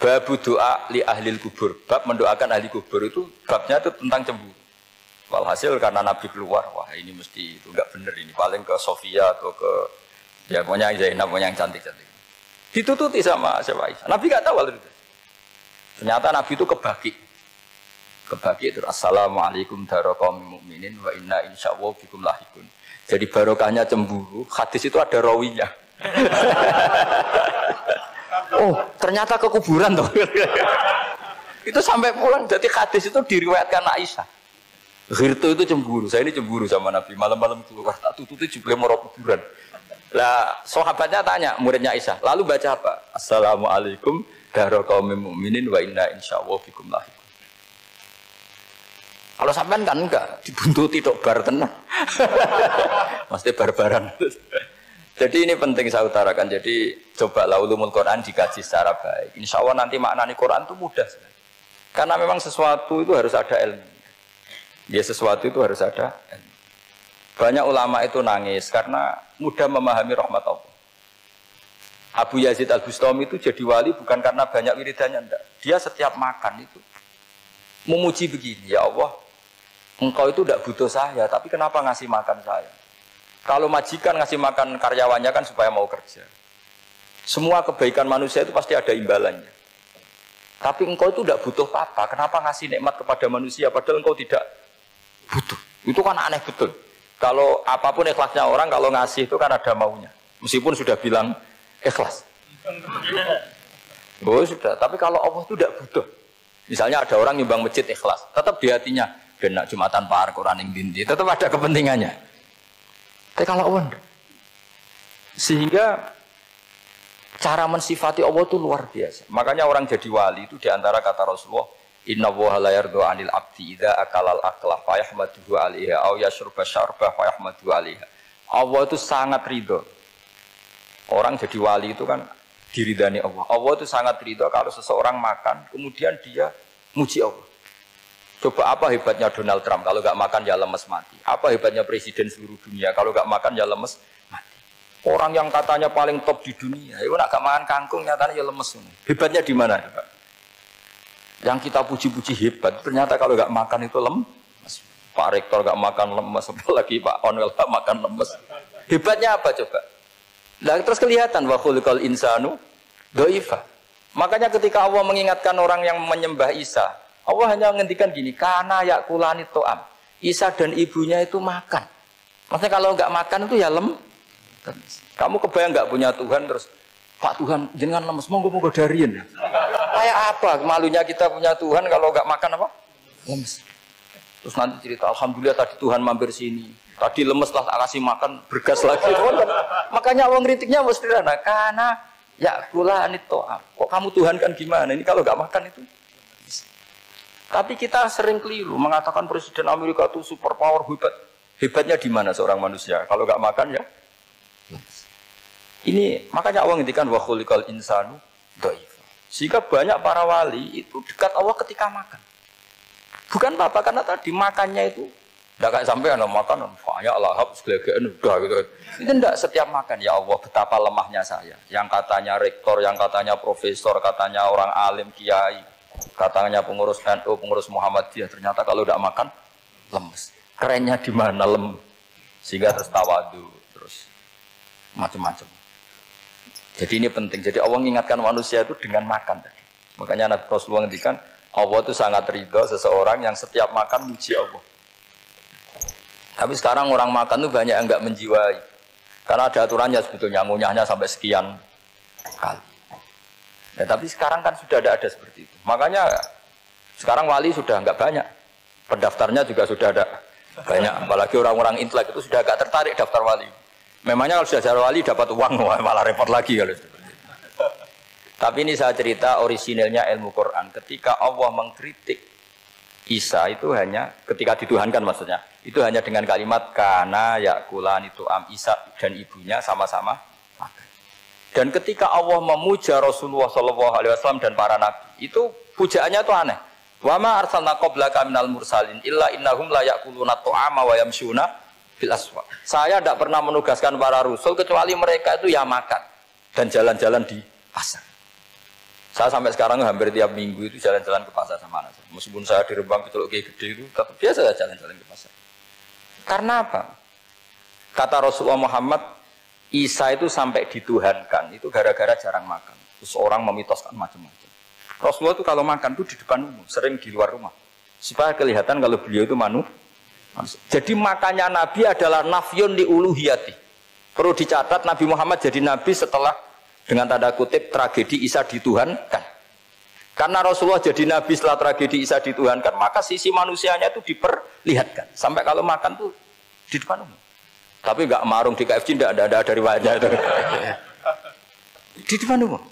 Babu doa li ahlil kubur. Bab mendoakan ahli kubur itu babnya itu tentang cemburu. Walhasil karena Nabi keluar, wah ini mesti itu nggak bener ini. Paling ke Sofia atau ke ya pokoknya Zainab, pokoknya yang cantik-cantik. Ditututi sama siapa Aisyah. Nabi nggak tahu hal itu. Ternyata Nabi itu kebagi itu. Assalamualaikum warahmatullahi mu'minin wa inna insyaallah bikum lahikun. Jadi barokahnya cemburu. Hadis itu ada rawinya. Oh ternyata ke kuburan toh. Itu sampai pulang. Jadi hadis itu diriwayatkan Aisyah. Ghirtu itu cemburu. Saya ini cemburu sama Nabi. Malam-malam keluar tak tututi juga mau kuburan. Lah sahabatnya tanya muridnya Aisyah, lalu baca apa? Assalamualaikum warahmatullahi mu'minin wa inna insyaallah bikum lahikun. Kalau sampean kan enggak dibuntuti tok bar tenan. Mesti barbaran. Jadi ini penting saya utarakan. Jadi cobalah ulumul Quran dikaji secara baik. Insya Allah nanti maknani Quran itu mudah sekali. Karena memang sesuatu itu harus ada ilmu. Ya sesuatu itu harus ada ilmu. Banyak ulama itu nangis karena mudah memahami rahmat Allah. Abu Yazid Al-Bustami itu jadi wali bukan karena banyak wiridannya, enggak. Dia setiap makan itu memuji begini, ya Allah, engkau itu tidak butuh saya, tapi kenapa ngasih makan saya? Kalau majikan ngasih makan karyawannya kan supaya mau kerja. Semua kebaikan manusia itu pasti ada imbalannya. Tapi engkau itu tidak butuh apa, kenapa ngasih nikmat kepada manusia padahal engkau tidak butuh? Itu kan aneh betul. Kalau apapun ikhlasnya orang, kalau ngasih itu kan ada maunya. Meskipun sudah bilang ikhlas. Oh sudah, tapi kalau Allah itu tidak butuh. Misalnya ada orang nyumbang masjid ikhlas, tetap di hatinya, benak Jumatan Par, Quran yang dinti, tetap ada kepentingannya. Tapi kalau Allah, sehingga cara mensifati Allah itu luar biasa. Makanya orang jadi wali itu diantara kata Rasulullah, Inna woha la yardu anil abdi idha akalal aklah fayahmaduhu alaiha au yashrubah syarbah fayahmaduhu alaiha. Allah itu sangat ridho. Orang jadi wali itu kan diridani Allah. Allah itu sangat ridho kalau seseorang makan kemudian dia muji Allah. Coba apa hebatnya Donald Trump kalau gak makan ya lemes mati. Apa hebatnya presiden seluruh dunia kalau gak makan ya lemes mati. Orang yang katanya paling top di dunia itu gak makan kangkung nyatanya ya lemes. Hebatnya di mana? Yang kita puji-puji hebat, ternyata kalau nggak makan itu lemes. Pak Rektor nggak makan lemes, apalagi Pak Onwel nggak makan lemes. Hebatnya apa coba? Nah, terus kelihatan wa khuliqal insanu dhaifa. Makanya ketika Allah mengingatkan orang yang menyembah Isa, Allah hanya menghentikan gini, kana yakulani to'am. Isa dan ibunya itu makan. Maksudnya kalau nggak makan itu ya lemes. Kamu kebayang nggak punya Tuhan terus, Pak Tuhan jangan lemes, monggo dariin. Kayak apa malunya kita punya Tuhan kalau nggak makan apa? Lemes. Terus nanti cerita, alhamdulillah tadi Tuhan mampir sini. Tadi lemes lah tak kasih makan, bergas lagi. Makanya Allah ngeritiknya mesti sederhana. Karena ya kula anitoa. Kok kamu Tuhan kan gimana? Ini kalau nggak makan itu. Tapi kita sering keliru mengatakan Presiden Amerika itu super power hebat. Hebatnya di mana seorang manusia? Kalau nggak makan ya. Ini makanya Allah ngendikan wa khuliqal insanu dhaif. Sehingga banyak para wali itu dekat Allah ketika makan. Bukan apa, karena tadi makannya itu tidak kayak sampai anak makan banyak lahap segala-galanya udah gitu. Itu tidak setiap makan ya Allah betapa lemahnya saya. Yang katanya rektor, yang katanya profesor, katanya orang alim kiai, katanya pengurus NU, pengurus Muhammadiyah, ternyata kalau tidak makan lemes. kerennya di mana sehingga terus tawadu, terus macam-macam. Jadi ini penting. Jadi Allah mengingatkan manusia itu dengan makan. Makanya Nabi Rasulullah ngendikan Allah itu sangat ridho seseorang yang setiap makan muji Allah. Tapi sekarang orang makan tuh banyak yang enggak menjiwai. Karena ada aturannya sebetulnya, ngunyahnya sampai sekian kali. Ya, tapi sekarang kan sudah ada seperti itu. Makanya sekarang wali sudah enggak banyak. Pendaftarnya juga sudah ada banyak. Apalagi orang-orang intelek itu sudah agak tertarik daftar wali. Memangnya kalau sudah jadi wali dapat uang, malah repot lagi kalau seperti itu. Tapi ini saya cerita orisinilnya ilmu Quran. Ketika Allah mengkritik Isa itu hanya ketika dituhankan maksudnya. Itu hanya dengan kalimat kana yakulan itu Isa dan ibunya sama-sama makan. Dan ketika Allah memuja Rasulullah SAW dan para nabi, itu pujaannya itu aneh. Wa ma arsalna qablaka minal mursalin illa innahum la yakuluna ta'ama wa yamshuna bil aswaq. Saya tidak pernah menugaskan para rasul kecuali mereka itu ya makan dan jalan-jalan di pasar. Saya sampai sekarang hampir tiap minggu itu jalan-jalan ke pasar sama anak saya. Meskipun saya di Rembang itu kayak gede itu, tetap biasa saya jalan-jalan ke pasar. Karena apa? Kata Rasulullah Muhammad, Isa itu sampai dituhankan itu gara-gara jarang makan. Terus orang memitoskan macam-macam. Rasulullah itu kalau makan itu di depan umum, sering di luar rumah. Supaya kelihatan kalau beliau itu manusia. Jadi makannya Nabi adalah nafyun li uluhiyati. Perlu dicatat Nabi Muhammad jadi Nabi setelah dengan tanda kutip tragedi Isa dituhankan. Karena Rasulullah jadi Nabi setelah tragedi Isa dituhankan, maka sisi manusianya itu diperlihatkan. Sampai kalau makan tuh di depan umum. Tapi nggak marung di KFC, tidak ada dari wajah itu. Di depan umum.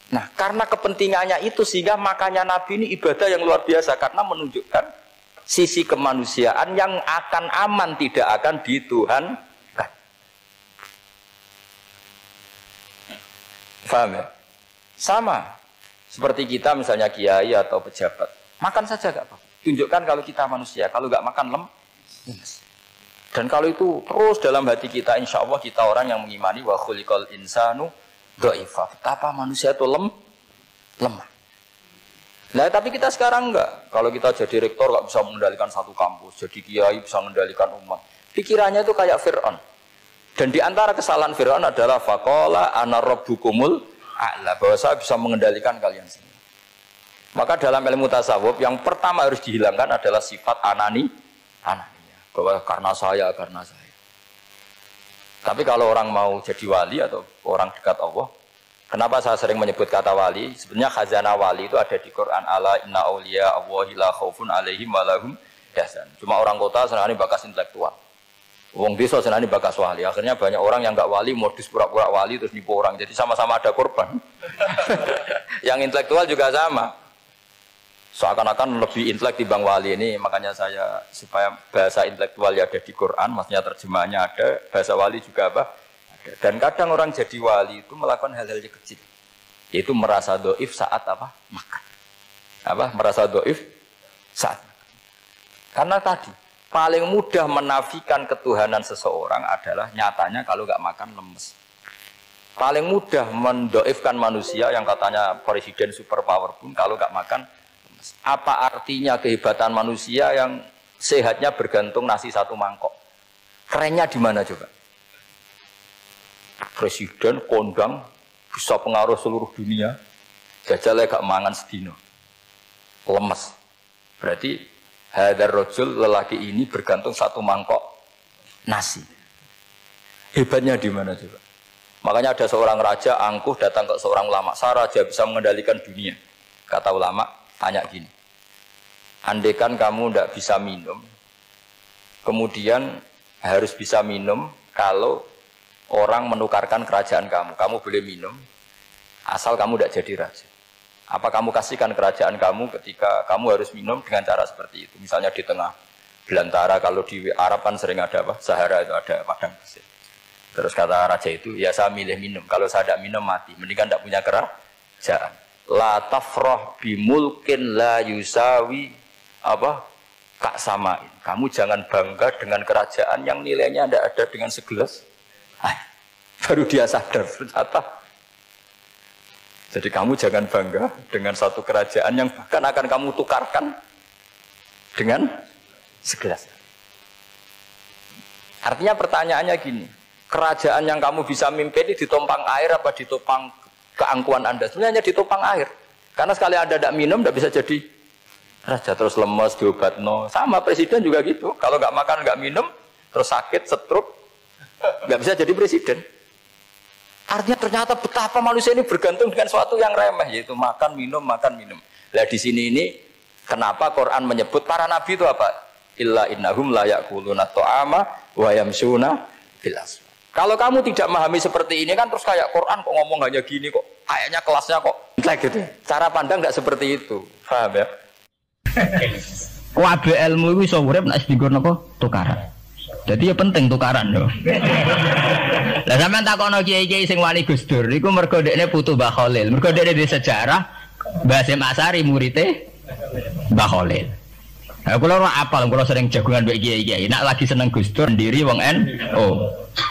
Nah, karena kepentingannya itu sehingga makannya Nabi ini ibadah yang luar biasa karena menunjukkan sisi kemanusiaan yang akan aman, tidak akan dituhankan. Paham ya? Sama seperti kita misalnya kiai atau pejabat, makan saja gak apa-apa. Tunjukkan kalau kita manusia, kalau gak makan lemes. Dan kalau itu terus dalam hati kita, insya Allah kita orang yang mengimani wa khuliqal insanu dha'ifa. Betapa manusia itu lemah. Nah tapi kita sekarang enggak. Kalau kita jadi rektor gak bisa mengendalikan satu kampus, jadi kiai bisa mengendalikan umat. Pikirannya itu kayak Fir'aun. Dan di antara kesalahan Fir'aun adalah faqala ana rabbukumul a'la, bahwa saya bisa mengendalikan kalian semua. Maka dalam ilmu tasawuf yang pertama harus dihilangkan adalah sifat anania, bahwa karena saya. Tapi kalau orang mau jadi wali atau orang dekat Allah, kenapa saya sering menyebut kata wali? Sebenarnya khazanah wali itu ada di Quran, ala inna awliya Allahi la khaufun alaihim wa lahum yahzan. Cuma orang kota senangnya bakas intelektual. Wong desa senani bakas wali. Akhirnya banyak orang yang enggak wali modus pura-pura wali terus nipu orang. Jadi sama-sama ada korban. Yang intelektual juga sama. Seakan-akan lebih intelek dibanding wali ini. Makanya saya supaya bahasa intelektual ya ada di Quran, maksudnya terjemahannya ada, bahasa wali juga apa? Ada. Dan kadang orang jadi wali itu melakukan hal-hal yang kecil. Yaitu merasa doif saat apa? Makan. Merasa doif saat makan. Karena tadi paling mudah menafikan ketuhanan seseorang adalah nyatanya kalau nggak makan lemes. Paling mudah mendoifkan manusia yang katanya presiden superpower pun kalau nggak makan lemes. Apa artinya kehebatan manusia yang sehatnya bergantung nasi satu mangkok? Kerennya di mana coba? Presiden kondang bisa pengaruh seluruh dunia, jajalnya gak mangan sedino, lemes. Berarti hadar rojul lelaki ini bergantung satu mangkok nasi. Hebatnya di mana coba? Makanya ada seorang raja angkuh datang ke seorang ulama. Saya raja bisa mengendalikan dunia. Kata ulama, tanya gini. Andaikan kamu tidak bisa minum, kemudian harus bisa minum kalau orang menukarkan kerajaan kamu. Kamu boleh minum, asal kamu tidak jadi raja. Apa kamu kasihkan kerajaan kamu ketika kamu harus minum dengan cara seperti itu? Misalnya di tengah belantara, kalau di Arab kan sering ada apa? Sahara itu ada padang pasir. Terus kata raja itu, ya saya milih minum. Kalau saya tidak minum mati. Mendingan tidak punya kerajaan. La tafrah bimulkin la yusawi apa? Kak samain. Kamu jangan bangga dengan kerajaan yang nilainya tidak ada dengan segelas. Baru dia sadar ternyata. Jadi kamu jangan bangga dengan satu kerajaan yang bahkan akan kamu tukarkan dengan Segelas. Artinya pertanyaannya gini, kerajaan yang kamu bisa mimpin ini ditompang air apa ditopang keangkuhan Anda? Sebenarnya hanya ditopang air. Karena sekali Anda tidak minum, tidak bisa jadi raja. Terus lemes, diobatno. Sama presiden juga gitu. Kalau nggak makan, nggak minum, terus sakit, stroke, nggak bisa jadi presiden. Artinya ternyata betapa manusia ini bergantung dengan sesuatu yang remeh, yaitu makan, minum, makan, minum. Nah di sini ini, kenapa Quran menyebut para nabi itu apa? Illa innahum la ya'kuluna ta'ama wa yamshuna fil aswaq. Kalau kamu tidak memahami seperti ini kan terus kayak Quran kok ngomong hanya gini kok, kayaknya kelasnya kok like gitu. Cara pandang enggak seperti itu. Paham ya? Wabe ilmu itu iso urip nek dienggo napa tukaran. Jadi ya penting tukaran lho. Lah sampean takono kiai-kiai sing wani Gus Dur iku mergo dekne putu Mbah Khalil. Mergo dekne di sejarah Mbah Hasyim Asy'ari murite Mbah Khalil. Aku ora apal, kula sering jagungan mbek kiai-kiai. Nek lagi seneng Gus Dur ndiri wong NU.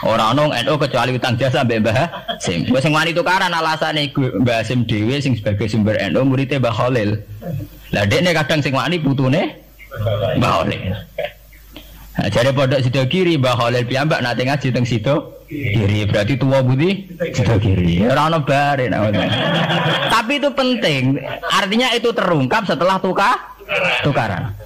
Ora ono NU kecuali utang jasa mbek Mbah Hasyim. Wis sing wani tukaran alasane Mbah Hasyim dhewe sing sebagai sumber NU muridé Mbah Khalil. Lah dekne kadang sing wani putune Mbah Khalil. Nah, jare pondok Sido Kiri Mbah Khalil piyambak nate ngaji teng Sido Kiri, berarti tua budi Sido Kiri. Ora ono bare namanya. Tapi itu penting. Artinya itu terungkap setelah tukaran.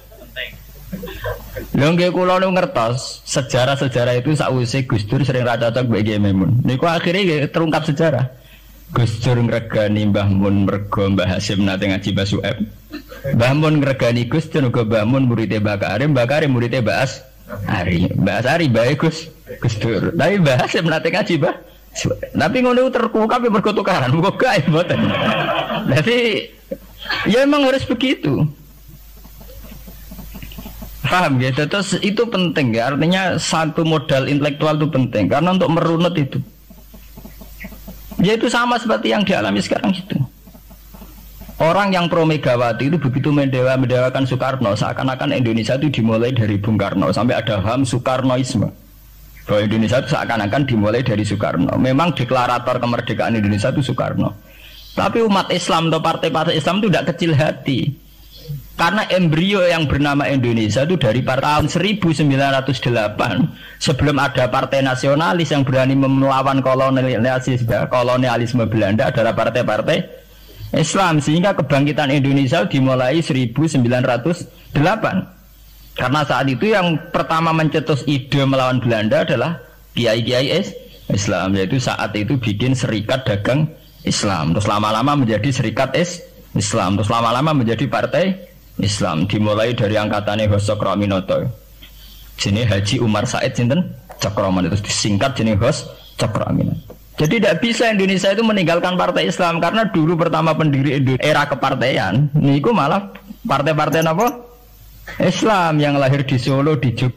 Lho nggih kula nu ngertos sejarah-sejarah itu sakwise Gus Dur sering ra cocok mbek Kiai Maimun. Niku akhirnya terungkap sejarah. Gus Dur ngregani Mbah Mun mergo Mbah Hasyim nate ngaji Mbah Su'aib. Mbah Mun ngregani Gus Dur mergo Mbah Mun muridé Mbah Karim, Mbah Karim muridé Mbah As'ari. Mbah As'ari bae Gus Dur. Tapi Mbah Hasyim nate ngaji Mbah Su'aib. Tapi ngono terungkap mergo tukaran, muga gae mboten. Berarti ya emang harus begitu. Paham gitu, terus itu penting ya, artinya satu modal intelektual itu penting karena untuk merunut itu ya itu sama seperti yang dialami sekarang itu. Orang yang pro Megawati itu begitu mendewakan Soekarno, seakan-akan Indonesia itu dimulai dari Bung Karno, sampai ada ham Soekarnoisme bahwa Indonesia itu seakan-akan dimulai dari Soekarno. Memang deklarator kemerdekaan Indonesia itu Soekarno, tapi umat Islam atau partai-partai Islam itu tidak kecil hati. Karena embrio yang bernama Indonesia itu dari tahun 1908 sebelum ada partai nasionalis yang berani melawan kolonialisme Belanda adalah partai-partai Islam, sehingga kebangkitan Indonesia dimulai 1908. Karena saat itu yang pertama mencetus ide melawan Belanda adalah kiai-kiai Islam, yaitu saat itu bikin serikat dagang Islam, terus lama-lama menjadi serikat Islam, terus lama-lama menjadi partai Islam, dimulai dari angkatannya Hos Cokroaminoto. Jenis Haji Umar Said sinten Cokroaminoto, itu disingkat jenis Hos Cokroaminoto. Jadi tidak bisa Indonesia itu meninggalkan partai Islam, karena dulu pertama pendiri era kepartaian niku malah partai-partai apa? Islam yang lahir di Solo, di Jogja.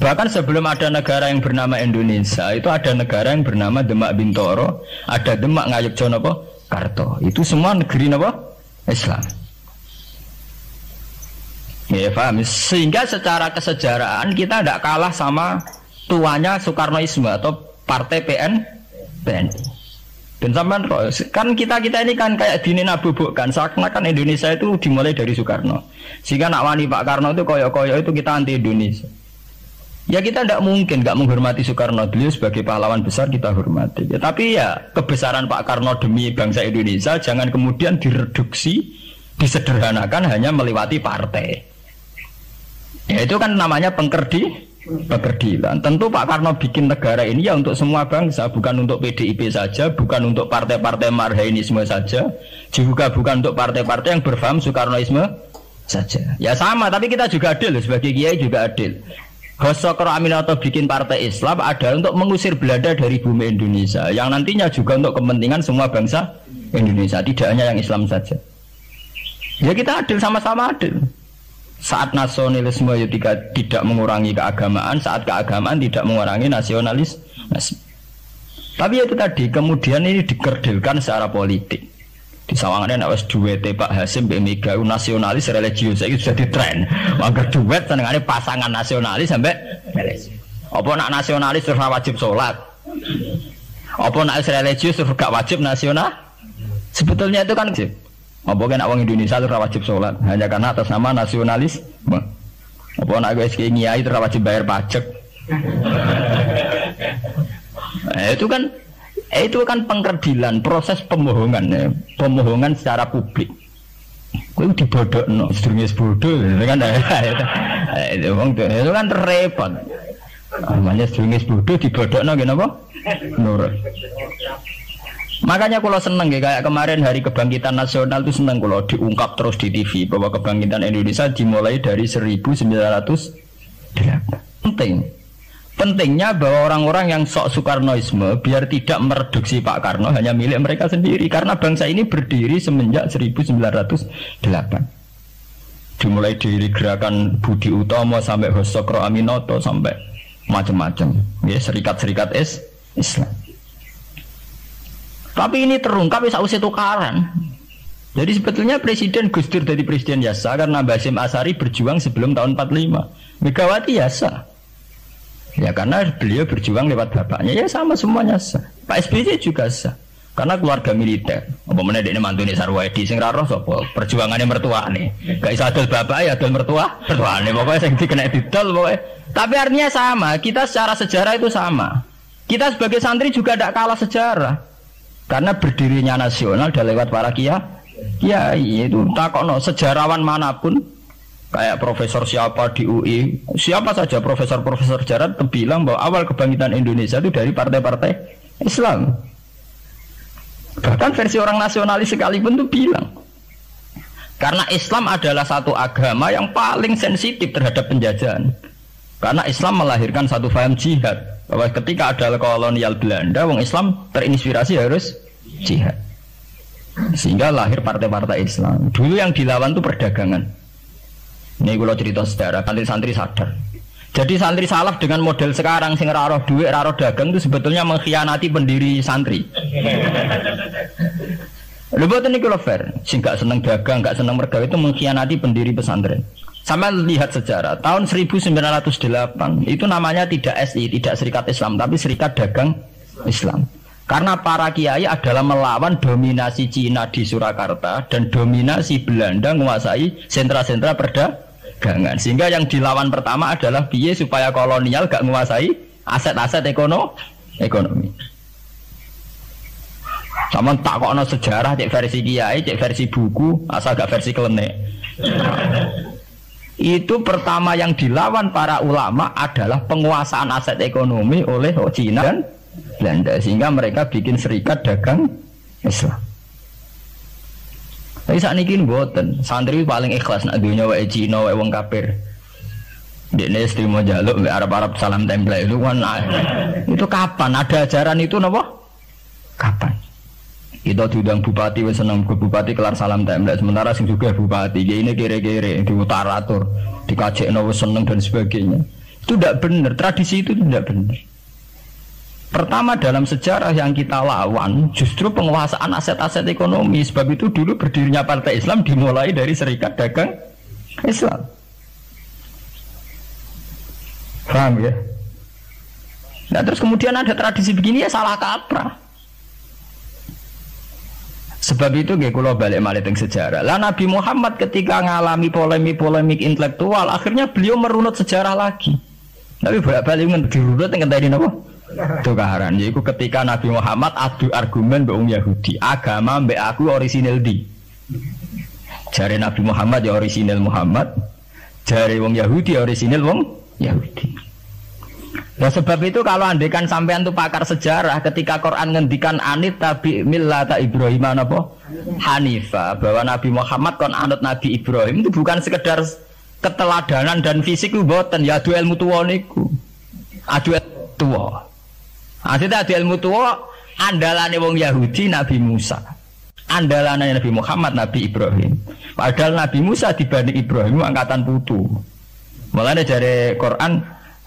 Bahkan sebelum ada negara yang bernama Indonesia, itu ada negara yang bernama Demak Bintoro, ada Demak Ngayogyakarta apa? Karto. Itu semua negeri apa? Islam. Ya paham, sehingga secara kesejarahan kita tidak kalah sama tuanya Soekarnoisme atau partai PNI. Dan sampean kan kita ini kan kayak dinabubukkan seakan-akan Indonesia itu dimulai dari Soekarno. Sehingga nak wani Pak Karno itu koyok-koyok itu kita anti Indonesia. Ya kita tidak mungkin nggak menghormati Soekarno, beliau sebagai pahlawan besar kita hormati. Ya, tapi ya kebesaran Pak Karno demi bangsa Indonesia jangan kemudian direduksi, disederhanakan hanya melewati partai. Ya itu kan namanya pengkerdilan. Tentu Pak Karno bikin negara ini ya untuk semua bangsa, bukan untuk PDIP saja, bukan untuk partai-partai marhainisme saja, juga bukan untuk partai-partai yang berfaham Soekarnoisme saja. Ya sama, tapi kita juga adil, sebagai kiai juga adil. Hos Cokroaminoto bikin partai Islam ada untuk mengusir Belanda dari bumi Indonesia, yang nantinya juga untuk kepentingan semua bangsa Indonesia, tidak hanya yang Islam saja. Ya kita adil, sama-sama adil. Saat nasionalisme ya tidak mengurangi keagamaan, saat keagamaan tidak mengurangi nasionalisme. Tapi itu tadi kemudian ini dikerdilkan secara politik. Di sawangannya nak wis duwete Pak Hasyim mbek Mega nasionalis religius itu jadi tren. Mangger duet senengane pasangan nasionalis sampai religius. Apa nak nasionalis terus wajib sholat? Apa nak religius terus gak wajib nasional? Sebetulnya itu kan apa kena orang Indonesia itu wajib sholat hanya karena atas nama nasionalisme. Apa nak wis kiai terus wajib bayar pajak. Itu kan pengkerdilan, proses pembohongan ya. Pembohongan secara publik. Kowe dibodhokno, sedurunge bodoh kan. Itu kan repot. Namanya sedurunge bodoh dibodhokno nggih napa? Nurut. Makanya kalau seneng ya, kayak kemarin Hari Kebangkitan Nasional itu seneng kalau diungkap terus di TV bahwa kebangkitan Indonesia dimulai dari 1908. Pentingnya bahwa orang-orang yang sok Soekarnoisme biar tidak mereduksi Pak Karno hanya milik mereka sendiri, karena bangsa ini berdiri semenjak 1908. Dimulai dari gerakan Budi Utomo sampai Hosokro Aminoto sampai macam-macam, ya, serikat-serikat Islam. Tapi ini terungkap sausé tukaran. Jadi sebetulnya Presiden Gus Dur jadi presiden Yasa karena Basim Asari berjuang sebelum tahun 45. Megawati Yasa. Ya karena beliau berjuang lewat bapaknya, ya sama semuanya sah. Pak SBY juga sah. Karena keluarga militer. Apa meneh dekne mantune Sarwedi sing ra roh sapa? Perjuangane mertuane. Gak iso adol bapak ya adol mertuane. Pokoke sing dikena didol pokoke. Tapi artinya sama, kita secara sejarah itu sama. Kita sebagai santri juga tidak kalah sejarah. Karena berdirinya nasional dan lewat para kiai itu takokno sejarawan manapun kayak profesor siapa di UI, siapa saja profesor sejarah bilang bahwa awal kebangkitan Indonesia itu dari partai-partai Islam. Bahkan versi orang nasionalis sekalipun itu bilang karena Islam adalah satu agama yang paling sensitif terhadap penjajahan. Karena Islam melahirkan satu faham jihad. Bahwa ketika ada kolonial Belanda, wong Islam terinspirasi harus jihad. Sehingga lahir partai-partai Islam. Dulu yang dilawan itu perdagangan. Ini kalau cerita sejarah, santri-santri sadar. Jadi santri salaf dengan model sekarang sing ra roh duit, ra roh dagang itu sebetulnya mengkhianati pendiri santri. Lha boten niku lho fair. Sing gak seneng dagang, gak seneng mergawe itu mengkhianati pendiri pesantren. Sama lihat sejarah, tahun 1908 itu namanya tidak SI, tidak Serikat Islam, tapi Serikat Dagang Islam. Karena para kiai adalah melawan dominasi Cina di Surakarta dan dominasi Belanda menguasai sentra-sentra perdagangan. Sehingga yang dilawan pertama adalah piye supaya kolonial gak menguasai aset-aset ekonomi. Sama takokno sejarah cek versi kiai, cek versi buku, asal gak versi klenek. Itu pertama yang dilawan para ulama adalah penguasaan aset ekonomi oleh Cina dan Belanda, sehingga mereka bikin Serikat Dagang Islam. Tapi saat ini mboten, santri paling ikhlas nak dunia wae Cina wae wong kafir. Dekne istimewa jaluk mbek Arab-Arab salam tempel itu kan. Itu kapan ada ajaran itu napa? Kapan? Kita diundang bupati wis seneng ke bupati kelar salam tempel, sementara sing juga bupati ini kere-kere diutaratur, dikajekno wis seneng dan sebagainya. Itu tidak benar, tradisi itu tidak benar. Pertama dalam sejarah yang kita lawan justru penguasaan aset-aset ekonomi. Sebab itu dulu berdirinya Partai Islam dimulai dari Serikat Dagang Islam. Paham ya? Nah terus kemudian ada tradisi begini ya salah kaprah. Sebab itu nggih kula balik malih teng sejarah. Lah Nabi Muhammad ketika ngalami polemik intelektual, akhirnya beliau merunut sejarah lagi. Tapi balik dirunut teng ngenteni napa? Tukaran. Yaiku ketika Nabi Muhammad adu argumen mbek wong Yahudi, agama mbek aku orisinil di. Jare Nabi Muhammad ya orisinil Muhammad, jare wong Yahudi orisinil wong Yahudi. Nah sebab itu kalau andekan sampean tuh pakar sejarah, ketika Quran ngendikan anit tabi millata Ibrahim apa? Hanifah, bahwa Nabi Muhammad kon anut Nabi Ibrahim itu bukan sekedar keteladanan dan fisik ku mboten, ya adu ilmu tuwa niku. Adu tuwa. Asite adu ilmu tuwa andalane wong Yahudi Nabi Musa. Andalane Nabi Muhammad Nabi Ibrahim. Padahal Nabi Musa dibanding Ibrahim angkatan putu. Mulane dari Quran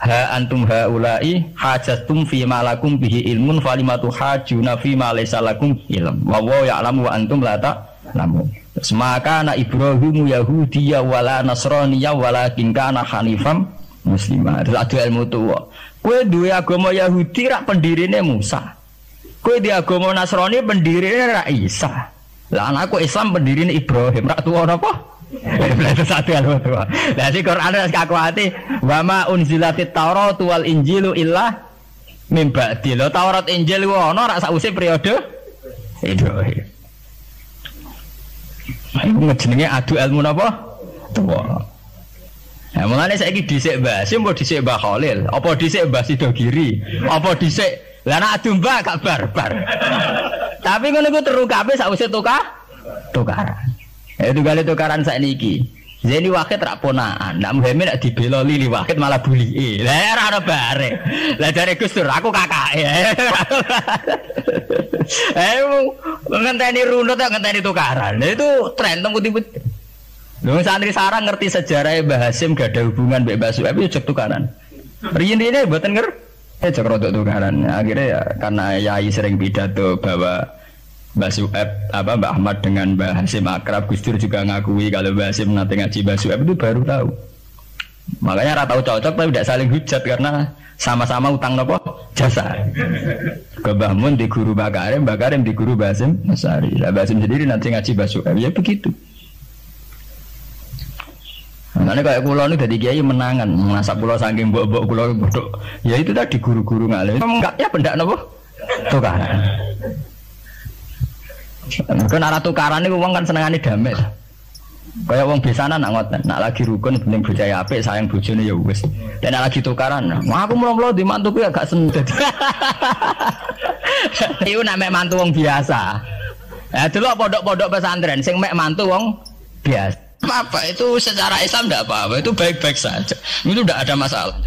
ha antum haula'i hajatum fi ma lakum bihi ilmun falimatu hajuna fi ma laysa lakum ilm wa wa ya'lamu wa antum la ta'lamun. Maka na Ibrahim Yahudiyya wala Nasraniyya walakin kana hanifam muslimah. Adu ilmu tuwa. Kowe duwe agama Yahudi rak pendirine Musa. Kowe di agama Nasrani pendirine rak Isa. Lah anakku Islam pendirine Ibrahim rak tuwa napa? Itu satu ilmu tua. Nah si Quran harus kaku hati. Wama unzilatit Taurat wal Injilu illa mim ba'di. Lo Taurat Injil ono rak sakwise periode Ibrahim. Iku ngejenenge adu ilmu napa? Tua. Nah mulane saiki dhisik Mbah Hasyim apa dhisik Mbah Khalil? Apa dhisik Mbah Sidogiri? Apa dhisik lah nek adu Mbah gak barbar. Tapi ngono iku terukape sakwise tukaran. Itu kali tukaran sakniki. Zeni Wahid rak ponaan. Nak Muhammad nak dibela Lili Wahid malah bulike. Lah ora ono bare. Lah jare Gus Dur aku kakake. Ngenteni runut ngenteni tukaran. Itu tren teng putih-putih. Lho santri sarang ngerti sejarah Mbah Hasyim gak ada hubungan mbek Mbah Suhaib yo jek tukaran. Riyen-riyene mboten ngerti jek rodok tukaran. Akhirnya ya karena yai sering pidato bahwa Mbah Suhaib Mbah Ahmad dengan Mbah Hasyim akrab, Gus Dur juga ngakui kalau Mbah Hasyim nanti ngaji Mbah Suhaib itu baru tahu. Makanya ora tahu cocok tapi tidak saling hujat karena sama-sama utang nopo jasa. Ke Mbah Mun di guru Mbah Karim di guru Mbah Hasyim Asari. Lah Mbah Hasyim sendiri nanti ngaji Mbah Suhaib ya begitu. Nah, kayak kula ini dari kiai menangan, masa kula saking mbok-mbok kula bodoh. Ya itu tadi guru-guru ngalim. Enggak ya pendak napa? Tukaran. Kan arah tukaran niku wong kan senengane damai. Kayak wong biasane nak ngoten, nak lagi rukun bening bocah apik sayang bojone ya wis. Dan nak lagi tukaran, aku mulo-mulo di mantuku ya gak sendet. Iku nak mek mantu wong biasa. Ya delok pondok-pondok pesantren sing mek mantu wong biasa. Apa itu secara Islam tidak apa-apa, itu baik-baik saja, itu tidak ada masalah.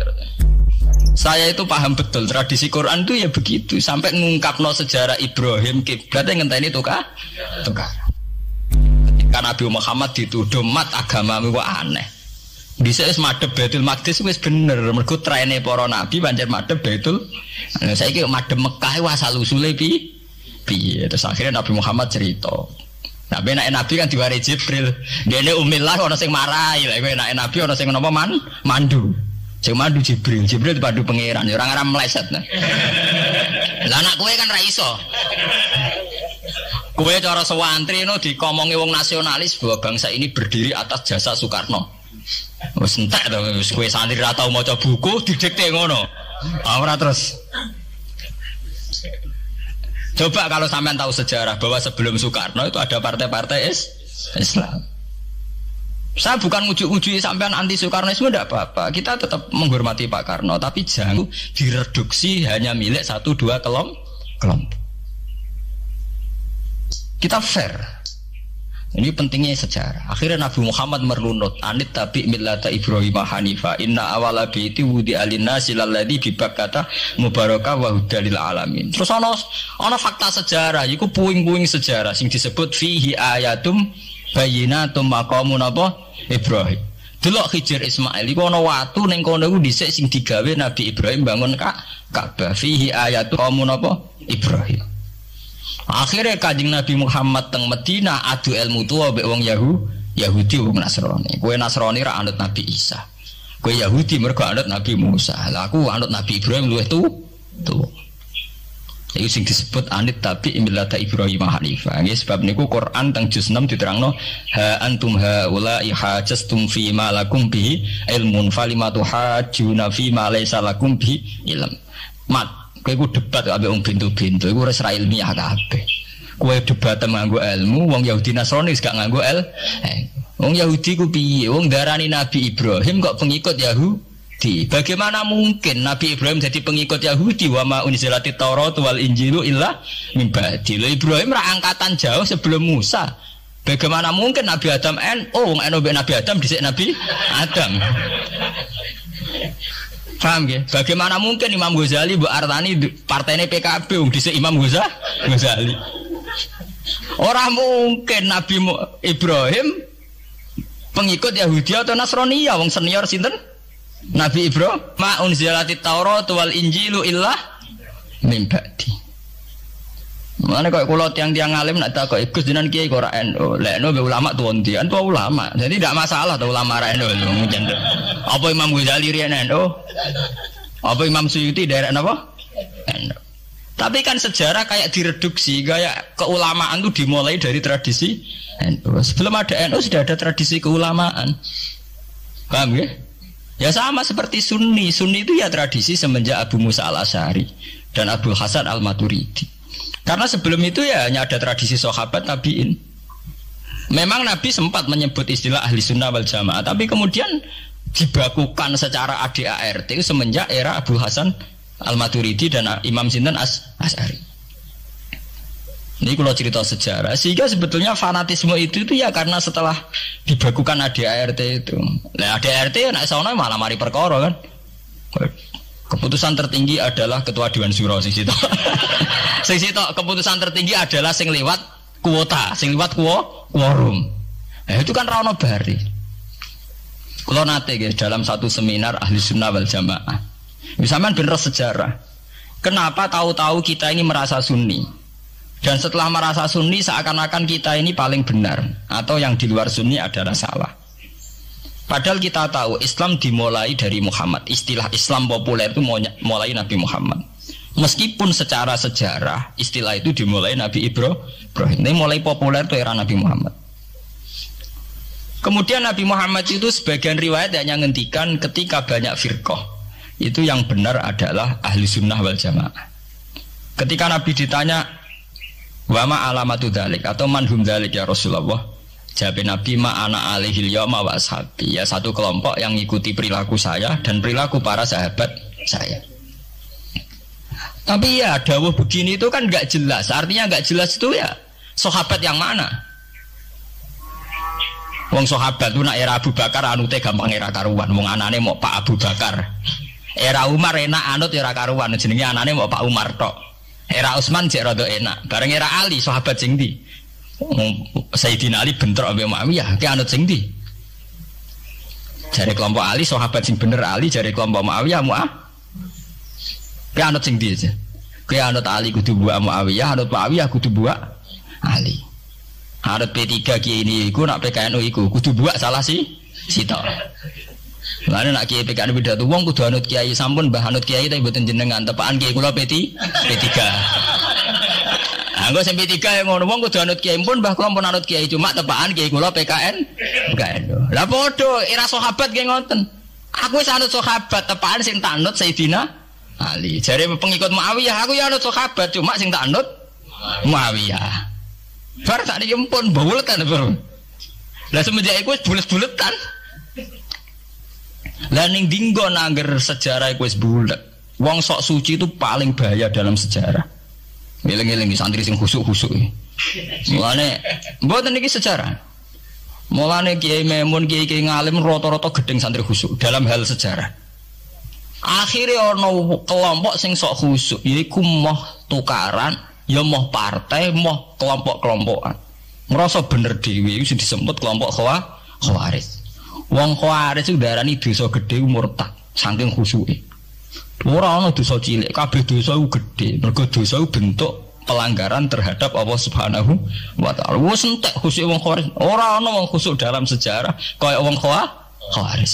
Saya itu paham betul tradisi Quran itu ya begitu, sampai ngungkapno sejarah Ibrahim kiblat yang ngenteni tukar. Ketika Nabi Muhammad dituduh mat agama itu aneh. Bisa es madhep Baitul Maqdis wis bener, mergo traine para nabi pancen madhep Baitul. Saiki madhep Mekah asal usule piye. Terus akhirnya Nabi Muhammad cerita. Nah, Nabi kan diwari Jibril. Dene umillah ana sing marahi, lha enak Nabi ana sing napa mandu. Sing mandu Jibril dipandu pangeran, ora ngaram meleset. Lah anak kowe kan ra iso. Kowe cara sewantri no dikomongi wong nasionalis bahwa bangsa ini berdiri atas jasa Soekarno. Wis entek to, wis kowe santri ra tau maca buku didikte ngono. Ora terus. Coba kalau sampean tahu sejarah bahwa sebelum Soekarno itu ada partai-partai Islam. Saya bukan ujuk-ujuk sampean anti Soekarnoisme tidak apa-apa. Kita tetap menghormati Pak Karno, tapi jangan direduksi hanya milik 1-2 kelompok. Kita fair. Ini pentingnya sejarah. Akhirnya Nabi Muhammad merunut anit tabi millata Ibrahim Hanifa inna awala baiti wudi alinnasi lalladzi bi Bakkata mubarakah wa hudalil alamin. Terus ana fakta sejarah iku puing-puing sejarah sing disebut fihi ayatum bayyinatum maqamun apa Ibrahim. Delok Khidir Ismail iku ana watu ning kono iku dhisik sing digawe Nabi Ibrahim bangun Ka'bah fihi ayatum maqamun apa Ibrahim. Akhirnya Kanjeng Nabi Muhammad teng Medina adu ilmu tua mbek wong Yahudi wong Nasrani. Kowe Nasrani ra anut Nabi Isa. Kowe Yahudi mergo anut Nabi Musa. Lah aku anut Nabi Ibrahim luwih tuwa. Iku sing disebut anit tabi millata Ibrahim Hanifah. Nggih sebab niku Quran teng juz 6 diterangno ha antum haula ihajastum fi ma lakum bi ilmun falimatu hajuna fi ma laysa lakum bi ilm. Mat kowe ku debat ambek wong bintu-bintu iku wis ra ilmiah kabeh. Kowe debat nganggo ilmu, wong Yahudi Nasrani wis gak nganggo wong Yahudi ku piye? Wong darani Nabi Ibrahim kok pengikut Yahudi. Bagaimana mungkin Nabi Ibrahim jadi pengikut Yahudi? Wa ma unzilatit Taurat wal Injilu illa min ba'di. Ibrahim ra angkatan jauh sebelum Musa. Bagaimana mungkin Nabi Adam wong Nabi Adam dhisik Nabi Adam. Paham ya? Bagaimana mungkin Imam Ghazali mbok artani partainya PKB wong dhisik Imam Ghazali. Ora mungkin Nabi Ibrahim pengikut Yahudi atau Nasrani ya wong senior sinten? Nabi Ibrahim ma unzilatit Taurat wal Injilu illa min ba'di. Mana kok kula tiang-tiang alim nak tak kok Gus jenengan kiai kok ora NU. Lek NU ulama tuwa ndi? Tua ulama. Jadi tidak masalah tuh ulama ra NU mungkin. Apa Imam Ghazali riyen NU? Apa Imam Suyuti daerah napa? NU. Tapi kan sejarah kayak direduksi, kayak keulamaan itu dimulai dari tradisi NU. Sebelum ada NU sudah ada tradisi keulamaan. Paham ya? Ya sama seperti Sunni. Sunni itu ya tradisi semenjak Abu Musa al-Asy'ari dan Abdul Hasan al-Maturidi. Karena sebelum itu ya hanya ada tradisi sahabat tabi'in. Memang Nabi sempat menyebut istilah ahli sunnah wal jamaah, tapi kemudian dibakukan secara ADART itu semenjak era Abu Hasan Al-Maturidi dan Imam Sinten Asy'ari. Ini kalau cerita sejarah, sehingga sebetulnya fanatisme itu ya karena setelah dibakukan ADART itu. Nah ADART ya nak sauna malah mari perkara kan. Keputusan tertinggi adalah ketua Dewan Syuro sing sitok. Sing sitok keputusan tertinggi adalah sing liwat kuota, sing liwat quorum. Nah itu kan ra ono bari. Kalau nate guys dalam satu seminar ahli sunnah wal jamaah, misalnya bener sejarah. Kenapa tahu-tahu kita ini merasa sunni, dan setelah merasa sunni seakan-akan kita ini paling benar, atau yang di luar sunni adalah salah. Padahal kita tahu Islam dimulai dari Muhammad. Istilah Islam populer itu mulai Nabi Muhammad. Meskipun secara sejarah istilah itu dimulai Nabi Ibrahim. Ini mulai populer itu era Nabi Muhammad. Kemudian Nabi Muhammad itu sebagian riwayat hanya ngendikan ketika banyak firqah, itu yang benar adalah ahli sunnah wal jamaah. Ketika Nabi ditanya wama alamatu dzalik atau manhum dzalik ya Rasulullah, jawab Nabi ma ana alihil yauma wa ashabi, ya satu kelompok yang mengikuti perilaku saya dan perilaku para sahabat saya. Tapi ya dawuh begini itu kan nggak jelas, artinya nggak jelas itu ya sahabat yang mana? Wong sahabat itu nak era Abu Bakar anute gampang era karuan, wong anane mau Pak Abu Bakar. Era Umar enak anut era karuan, jenenge anane mau Pak Umar tok. Era Utsman jek rada enak. Bareng era Ali sahabat sing ndi? Sayyidina Ali bentrok ambek Muawiyah, ki anut sing ndi? Jare kelompok Ali sahabat sing bener Ali, jare kelompok Muawiyah ki anut sing ndi aja. Ki anut Ali kudu buak Muawiyah, anut Muawiyah kudu buak Ali. Anut P3 kiai ini iku nak PKNU iku kudu buak salah si sitok. Lane nak kiai PKNU pidato wong kudu anut kiai, sampun mbah anut kiai tapi mboten jenengan tepaan kiai kula P3. Anggo sampe 3 yang ngono wong kudu anut kiai pun mbah kula pun anut kiai cuma tepaan kiai kula PKNU. Lah padha era sahabat ki ngoten. Aku wis anut sahabat tepaan sing tak anut Sayyidina Ali. Jare pengikut Muawiyah aku ya anut sahabat cuma sing tak anut Muawiyah. Bar tak dikempun buletan bro. Lah semenjak iku wis bulet-buletan. Lah ning dinggo nangger sejarah iku wis bulet. Wong sok suci itu paling bahaya dalam sejarah. Ngeling-eling santri sing khusuk-khusuk iki. Mulane mboten niki sejarah. Mulane Kiai Memun, Kiai ngalim rata-rata gedeng santri khusuk dalam hal sejarah. Akhirnya ono kelompok sing sok khusuk yaiku moh tukaran, ya moh partai, moh kelompok-kelompokan. Ngerasa bener dhewe iku disebut kelompok Khawarij. Wong Khawarij itu darani dosa gedhe murtad saking khusuke. Ora ana dosa cilik, kabeh dosa ku gedhe. Mergo dosa ku bentuk pelanggaran terhadap Allah Subhanahu wa taala. Wis entek khusuk wong Khawarij. Ora ana wong khusuk dalam sejarah kaya wong Khawarij.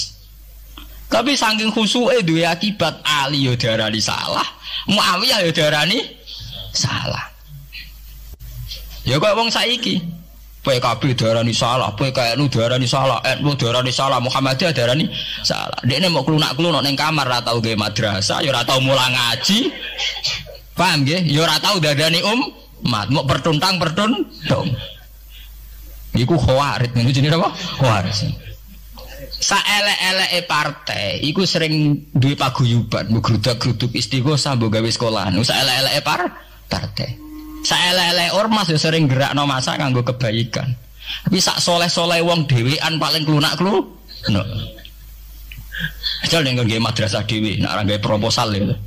Tapi saking khusuke duwe akibat Ali yo diarani salah, Muawiyah yo diarani salah. Ya kok wong saiki PKB diarani salah, PKNU diarani salah, NU diarani salah, Muhammadiyah diarani salah. Dekne mau klunak-klunuk ning kamar ora tau gawe madrasah, ya ora tau mulang ngaji. Paham nggih? Ya ora tau dadani umat, mau pertuntang-pertuntung. Iku Khawarij, niku jenenge apa? Khawarij. Saelek-eleke partai iku sering duwe paguyuban, ngrudak-gruduk Istighosah mbok gawe sekolahan. Saelek-eleke partai. Saelek-eleke ormas yo sering gerakno masa kanggo kebaikan. Tapi sak soleh-soleh wong dhewean paling klunak-klunuk. Ajal ning nggo madrasah dhewe, nek ora gawe proposal lho.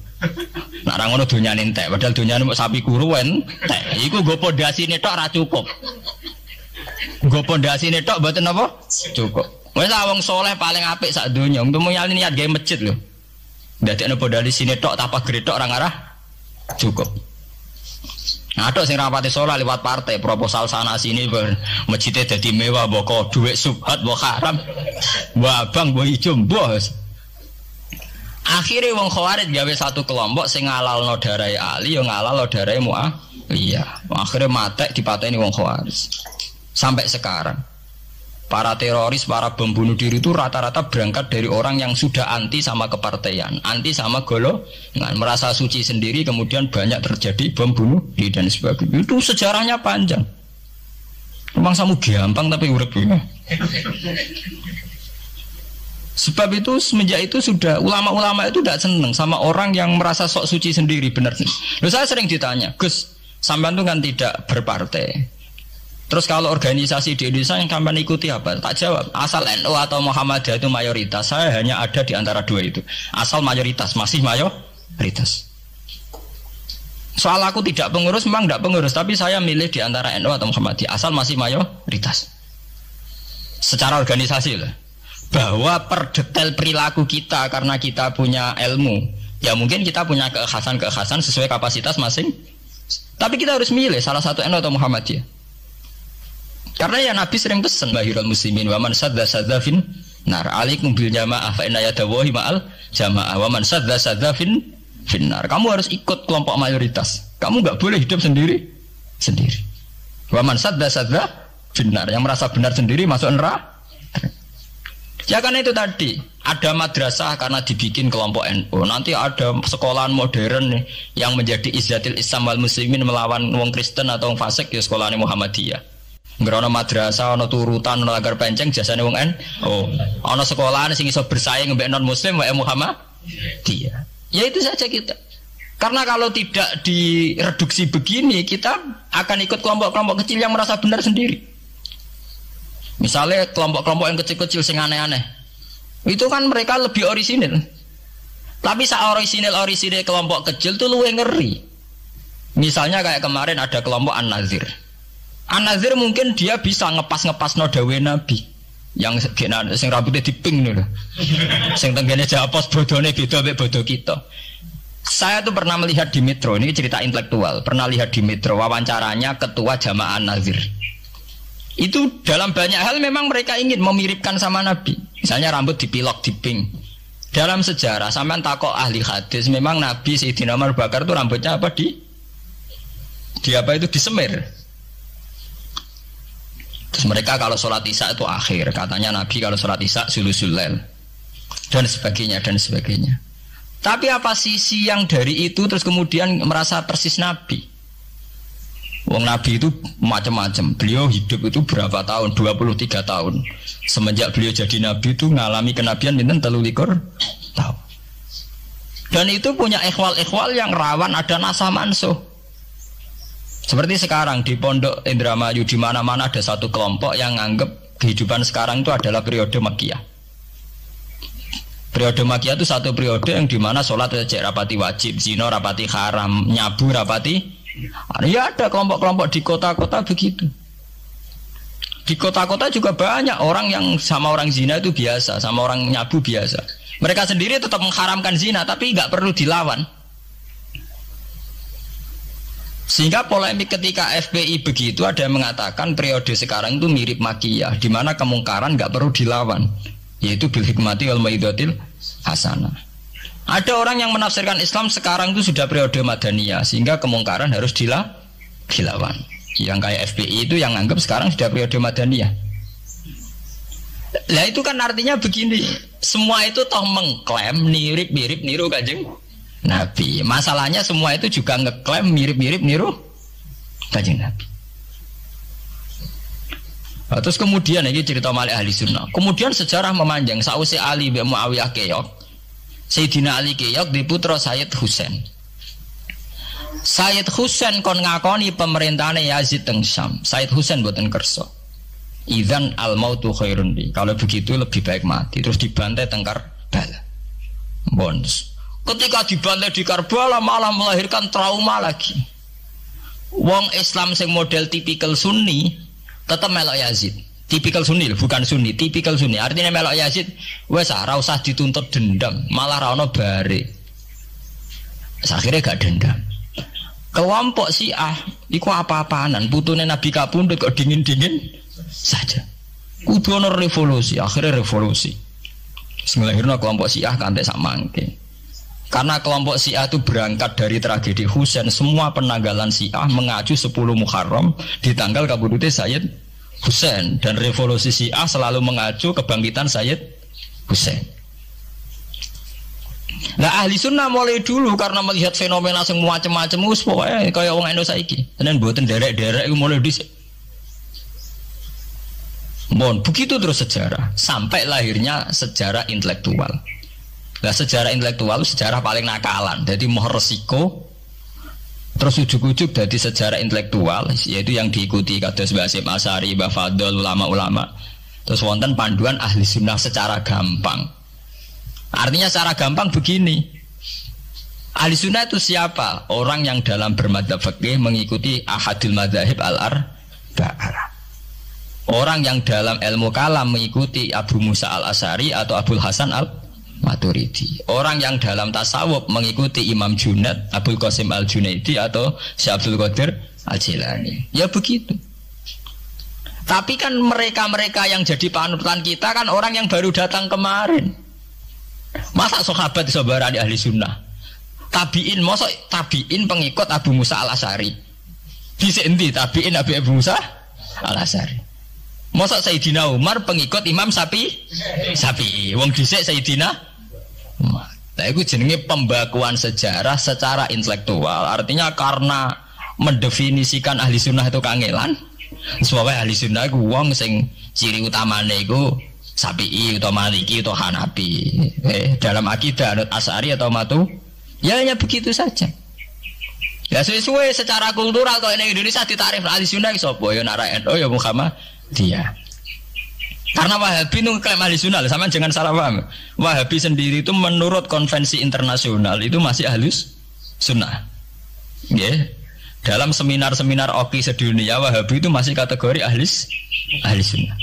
Nek ora ngono donyane entek, padahal donyane mok sapi kuru entek. Iku nggo pondasine tok ora cukup. Nggo pondasine tok mboten apa? Cukup. Wis wong soleh paling apik sak donya. Untuk niat gawe masjid lho. Ndadekno pondasine tok apa gretok ora ngarah cukup. Nah, tok sing rapati sholat lewat partai, proposal sana sini masjidnya jadi mewah, boko duit subhat, boko haram, mbok abang, mbok ijo, bos. Akhirnya wong Khawarij gawe satu kelompok sing ngalalno darai Ali, yo ngalalno darai Muawiyah. Akhirnya matek dipateni wong Khawarij. Sampai sekarang. Para teroris, para bom bunuh diri itu rata-rata berangkat dari orang yang sudah anti sama kepartaian, anti sama golongan, merasa suci sendiri, kemudian banyak terjadi bom bunuh diri dan sebagainya. Itu sejarahnya panjang. Memang samu gampang tapi urip ya. Sebab itu semenjak itu sudah ulama-ulama itu tidak senang sama orang yang merasa sok suci sendiri benar. Loh, saya sering ditanya, Gus, sampean itu kan tidak berpartai. Terus kalau organisasi di Indonesia yang sampean ikuti apa? Tak jawab. Asal NU atau Muhammadiyah itu mayoritas. Saya hanya ada di antara dua itu. Asal mayoritas, masih mayoritas. Soal aku tidak pengurus, memang tidak pengurus, tapi saya milih di antara NU atau Muhammadiyah. Asal masih mayoritas. Secara organisasi lah. Bahwa per detail perilaku kita karena kita punya ilmu, ya mungkin kita punya keekhasan sesuai kapasitas masing. Tapi kita harus milih salah satu NU atau Muhammadiyah. Karena ya Nabi sering pesan bahirul muslimin wa man sadda fin nar alaikum bil jamaah fa inna yadawahi ma'al jamaah wa man sadda fin nar. Kamu harus ikut kelompok mayoritas. Kamu enggak boleh hidup sendiri. Wa man sadda fin nar, yang merasa benar sendiri masuk neraka. Ya karena itu tadi ada madrasah karena dibikin kelompok NU. Nanti ada sekolahan modern nih, yang menjadi izzatil Islam wal muslimin melawan wong Kristen atau wong fasik, ya sekolahan Muhammadiyah. Ngerono madrasah, ono turutan, ono lagar penceng, jasane wong ono sekolahan sing iso bersaing mbek non muslim wae Muhammadiyah. Ya itu saja kita. Karena kalau tidak direduksi begini, kita akan ikut kelompok-kelompok kecil yang merasa benar sendiri. Misalnya kelompok-kelompok yang kecil-kecil sing aneh-aneh. Itu kan mereka lebih orisinil. Tapi orisinil kelompok kecil itu luwih ngeri. Misalnya kayak kemarin ada kelompok An-Nazir. An-Nazir mungkin dia bisa ngepas no dawe Nabi yang sing rambutnya diping nih, sing tenggene japos bodone beda mek bodo kita. Saya tuh pernah melihat di Metro, ini cerita intelektual, pernah lihat di Metro wawancaranya ketua Jamaah An-Nazir. Itu dalam banyak hal memang mereka ingin memiripkan sama Nabi. Misalnya rambut dipilok diping. Dalam sejarah sampean takok ahli hadis, memang Nabi Sayyidina Abu Bakar itu rambutnya apa di apa itu disemir. Terus mereka kalau sholat isya itu akhir, katanya Nabi kalau sholat isya sulusul lail dan sebagainya. Tapi apa sisi yang dari itu terus kemudian merasa persis Nabi? Wong Nabi itu macam-macam. Beliau hidup itu berapa tahun? 23 tahun. Semenjak beliau jadi Nabi itu ngalami kenabian binten 33 tahun. Dan itu punya ikhwal-ikhwal yang rawan ada nasah mansuh. Seperti sekarang di Pondok Indramayu di mana-mana ada satu kelompok yang anggap kehidupan sekarang itu adalah periode Makkiyah. Periode Makkiyah itu satu periode yang dimana sholat cek rapati wajib, zina rapati haram, nyabu rapati. Ya ada kelompok-kelompok di kota-kota begitu. Di kota-kota juga banyak orang yang sama orang zina itu biasa, sama orang nyabu biasa. Mereka sendiri tetap mengharamkan zina tapi nggak perlu dilawan. Sehingga polemik ketika FPI begitu ada yang mengatakan periode sekarang itu mirip Makkiyah, di mana kemungkaran nggak perlu dilawan, yaitu bil hikmati wal mau'izatil hasanah. Ada orang yang menafsirkan Islam sekarang itu sudah periode Madaniyah, sehingga kemungkaran harus dilawan. Yang kayak FPI itu yang anggap sekarang sudah periode Madaniyah. Lah itu kan artinya begini, semua itu toh mengklaim mirip-mirip niru Kanjeng Nabi. Masalahnya semua itu juga ngeklaim mirip-mirip niru Kanjeng Nabi. Nah, terus kemudian ini cerita Malik ahli sunnah. Kemudian sejarah memanjang. Sausé Ali bin Muawiyah keok, Sayyidina Ali keok di putra Sayyid Husain. Sayyid Husain kon ngakoni pemerintahane Yazid teng Syam. Sayyid Husain boten kersa. Idzan al mautu khairun li. Kalau begitu lebih baik mati. Terus dibantai teng Karbala. Bonus. Ketika dibantai di Karbala malah melahirkan trauma lagi. Wong Islam sing model tipikal Sunni tetap melok Yazid. Tipikal Sunni bukan Sunni, tipikal Sunni. Artinya melok Yazid wes ora usah dituntut dendam, malah ra ono bare. Akhirnya gak dendam. Kelompok Syiah iku apa-apaanan, putune Nabi kapundhut kok dingin-dingin saja. Kudu ono revolusi, akhirnya revolusi. Nglahirno kelompok Syiah kanthi sak mangke. Karena kelompok Syiah itu berangkat dari tragedi Husain, semua penanggalan Syiah mengacu 10 Muharram di tanggal kabudute Sayyid Husain, dan revolusi Syiah selalu mengacu kebangkitan Sayyid Husain. Nah ahli sunnah mulai dulu karena melihat fenomena yang macam-macam pokoknya kayak orang Indonesia saiki. Dan buatan derek-derek itu mulai dhisik. Begitu terus sejarah sampai lahirnya sejarah intelektual. Nah sejarah intelektual itu sejarah paling nakalan. Jadi mau resiko terus ujuk-ujuk dari sejarah intelektual, yaitu yang diikuti kados Mbah Hasyim Asy'ari, Mbah Fadl, ulama-ulama. Terus wonten panduan ahli sunnah secara gampang. Artinya secara gampang begini. Ahli sunnah itu siapa? Orang yang dalam bermadzhab fikih mengikuti ahadul madzahib al-arba'ah. Orang yang dalam ilmu kalam mengikuti Abu Musa al-Asy'ari atau Abul Hasan al-Maturidi. Orang yang dalam tasawuf mengikuti Imam Junaid, Abul Qasim al-Junaidi atau Syekh Abdul Qadir al-Jilani. Ya begitu. Tapi kan mereka-mereka yang jadi panutan kita kan orang yang baru datang kemarin. Masa sahabat disobarani ahli sunnah? Tabiin, masa tabiin pengikut Abu Musa al-Asy'ari? Bisa endi tabiin Abu Musa al-Asy'ari? Masa Sayyidina Umar pengikut Imam Syafi'i? Wong dhisik Sayyidina Umar. Nah itu jenenge pembakuan sejarah secara intelektual. Artinya karena mendefinisikan ahli sunnah itu kangelan. Sebabnya ahli sunnah itu wong sing ciri utamane iku Syafi'i atau Maliki atau Hanafi. Dalam akidah anut Asy'ari atau Matu, ya hanya begitu saja. Ya sesuai secara kultural kalau di Indonesia ditarif ahli sunnah sapa ya NU ya Muhammadiyah. Karena Wahabi itu klaim ahli sunnah, sama jangan salah paham. Wahabi sendiri itu menurut konvensi internasional itu masih ahlus sunnah. Yeah. Dalam seminar-seminar OKI sedunia Wahabi itu masih kategori ahli sunnah.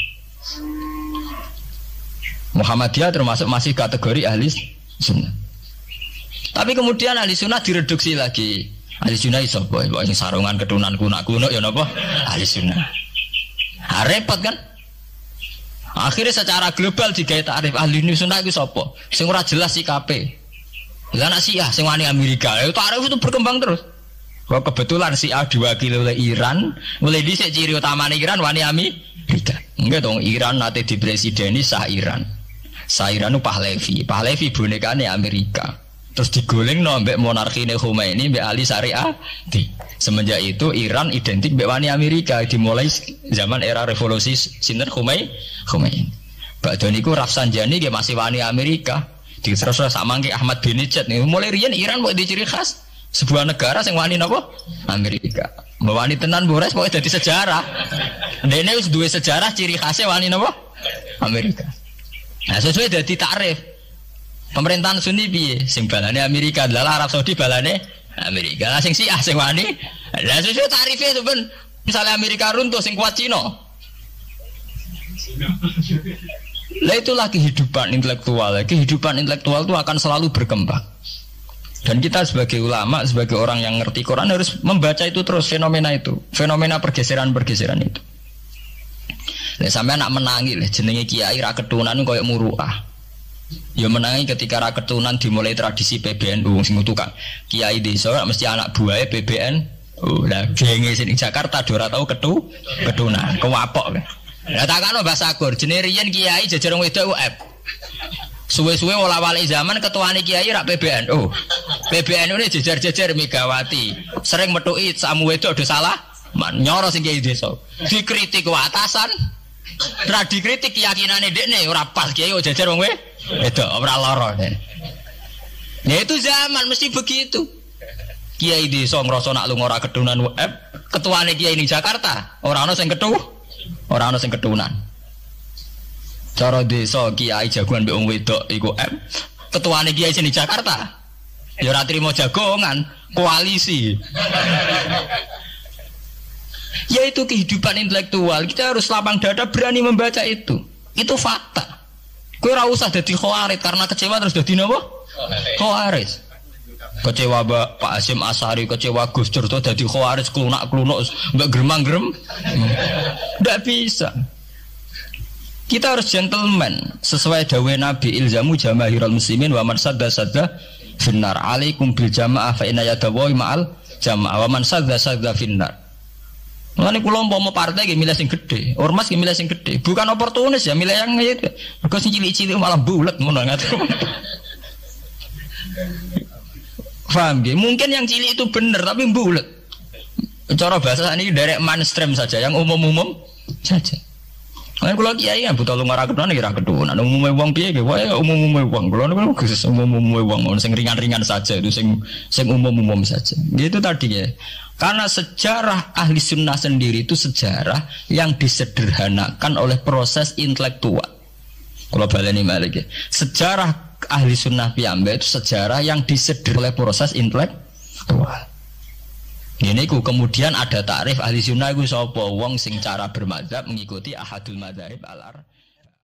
Muhammadiyah termasuk masih kategori ahli sunnah. Tapi kemudian ahli sunnah direduksi lagi. Ahli sunnah iso boy, sing sarungan ketunan kuno ya napa? Ahli sunnah. Repot kan? Akhirnya secara global digawe takrif ahli sunnah iku sapa? Sing ora jelas sikape. Lah anak Syiah sing wani Amerika, takrif itu berkembang terus. Kok kebetulan Syiah diwakili oleh Iran, mulai dhisik ciri utamane Iran wani Amerika. Enggak dong, Iran nate dipresideni sah Iran. Sah Iran itu Pahlavi bonekane Amerika. Terus digolengno mbek monarkine Khomeini mbek Ali Syariah. Semenjak itu Iran identik mbek wani Amerika, dimulai zaman era revolusi sinten Khomeini. Badhe niku Rafsanjani nggih masih wani Amerika. Diterus samangke Ahmad Binijad niku mulai riyen Iran kok diciri khas sebuah negara sing wani napa? Amerika. Wani tenan Bores pokoke dadi sejarah. Dene wis duwe sejarah ciri khasnya wani napa? Amerika. Nah sesuai dadi takrif. Pemerintahan Sunni piye? Sing balane Amerika, dalah Arab Saudi balane Amerika. Lah sing Syiah sing wani. Lah sesuai tarifnya itu ben misalnya Amerika runtuh sing kuat Cina. Lah itulah kehidupan intelektual. Kehidupan intelektual itu akan selalu berkembang. Dan kita sebagai ulama, sebagai orang yang ngerti Quran harus membaca itu terus, fenomena itu, fenomena pergeseran-pergeseran itu. Lah sampai anak menangi lah jenenge kiai ra ketunan koyo muruah. Ya menangi ketika ra ketunan dimulai tradisi PBNU sing tukang. Kiai desa mesti anak buahe PBN. Oh, lah genge sing Jakarta ora tau ketunan, kewapok. Lah takano Mbah Sakur, jenenge riyen kiai jejer wedok UF. Suwe-suwe wala-wali zaman ketuane kiai rak PBNU. PBNU ini jejer-jejer Megawati. Sering metuki samu wedok do salah, nyoro sing kiai desa. Dikritik ku atasan. Ora dikritik keyakinane dekne ora pas kiai jejer wong wedok ora lara. Ya itu zaman mesti begitu. Kiai desa ngrasa nak lunga ora ketunan UF, ketuane kiai ning Jakarta ora ana sing ora ana sing ketunan. Cara desa kiai jagoan mbek wong wedok iku ketuane kiai sing di Jakarta ya ora trimo jagongan koalisi. Yaitu kehidupan intelektual. Kita harus lapang dada berani membaca itu. Itu fakta. Kowe ora usah dadi khawarit karena kecewa terus dadi napa? Khawarit. Kecewa Pak Hasyim Asy'ari, kecewa Gus Dur dadi khawarit klunak-klunuk mbek gremang-grem. Ndak bisa. Kita harus gentleman sesuai dawuh Nabi ilzamu jamaahirul muslimin wa man sadda finnar. Alaikum bil jamaah fa inna yadawi ma'al jamaah wa man sadza finnar. Mulane kula umpama partai nggih milih sing gedhe, ormas nggih milih sing gedhe. Bukan oportunis ya, milih yang itu. Mergo sing cilik-cilik malah bulet ngono ngaten. Paham nggih? Mungkin yang cilik itu bener tapi bulet. Cara bahasa ini derek mainstream saja, yang umum-umum saja. Mulane kula kiai ya buta lunga ra ketone ra ketune. Umume wong piye nggih? Wae umume wong. Kula niku Gus umume wong sing ringan-ringan saja itu sing umum-umum saja. Gitu tadi ya. Karena sejarah ahli sunnah sendiri itu sejarah yang disederhanakan oleh proses intelektual. Kalau baleni malik ya. Sejarah ahli sunnah piyambak itu sejarah yang disederhanakan oleh proses intelektual. Ini kemudian ada takrif ahli sunnah itu sapa wong sing cara bermadzhab mengikuti ahadul madzhab al-ar.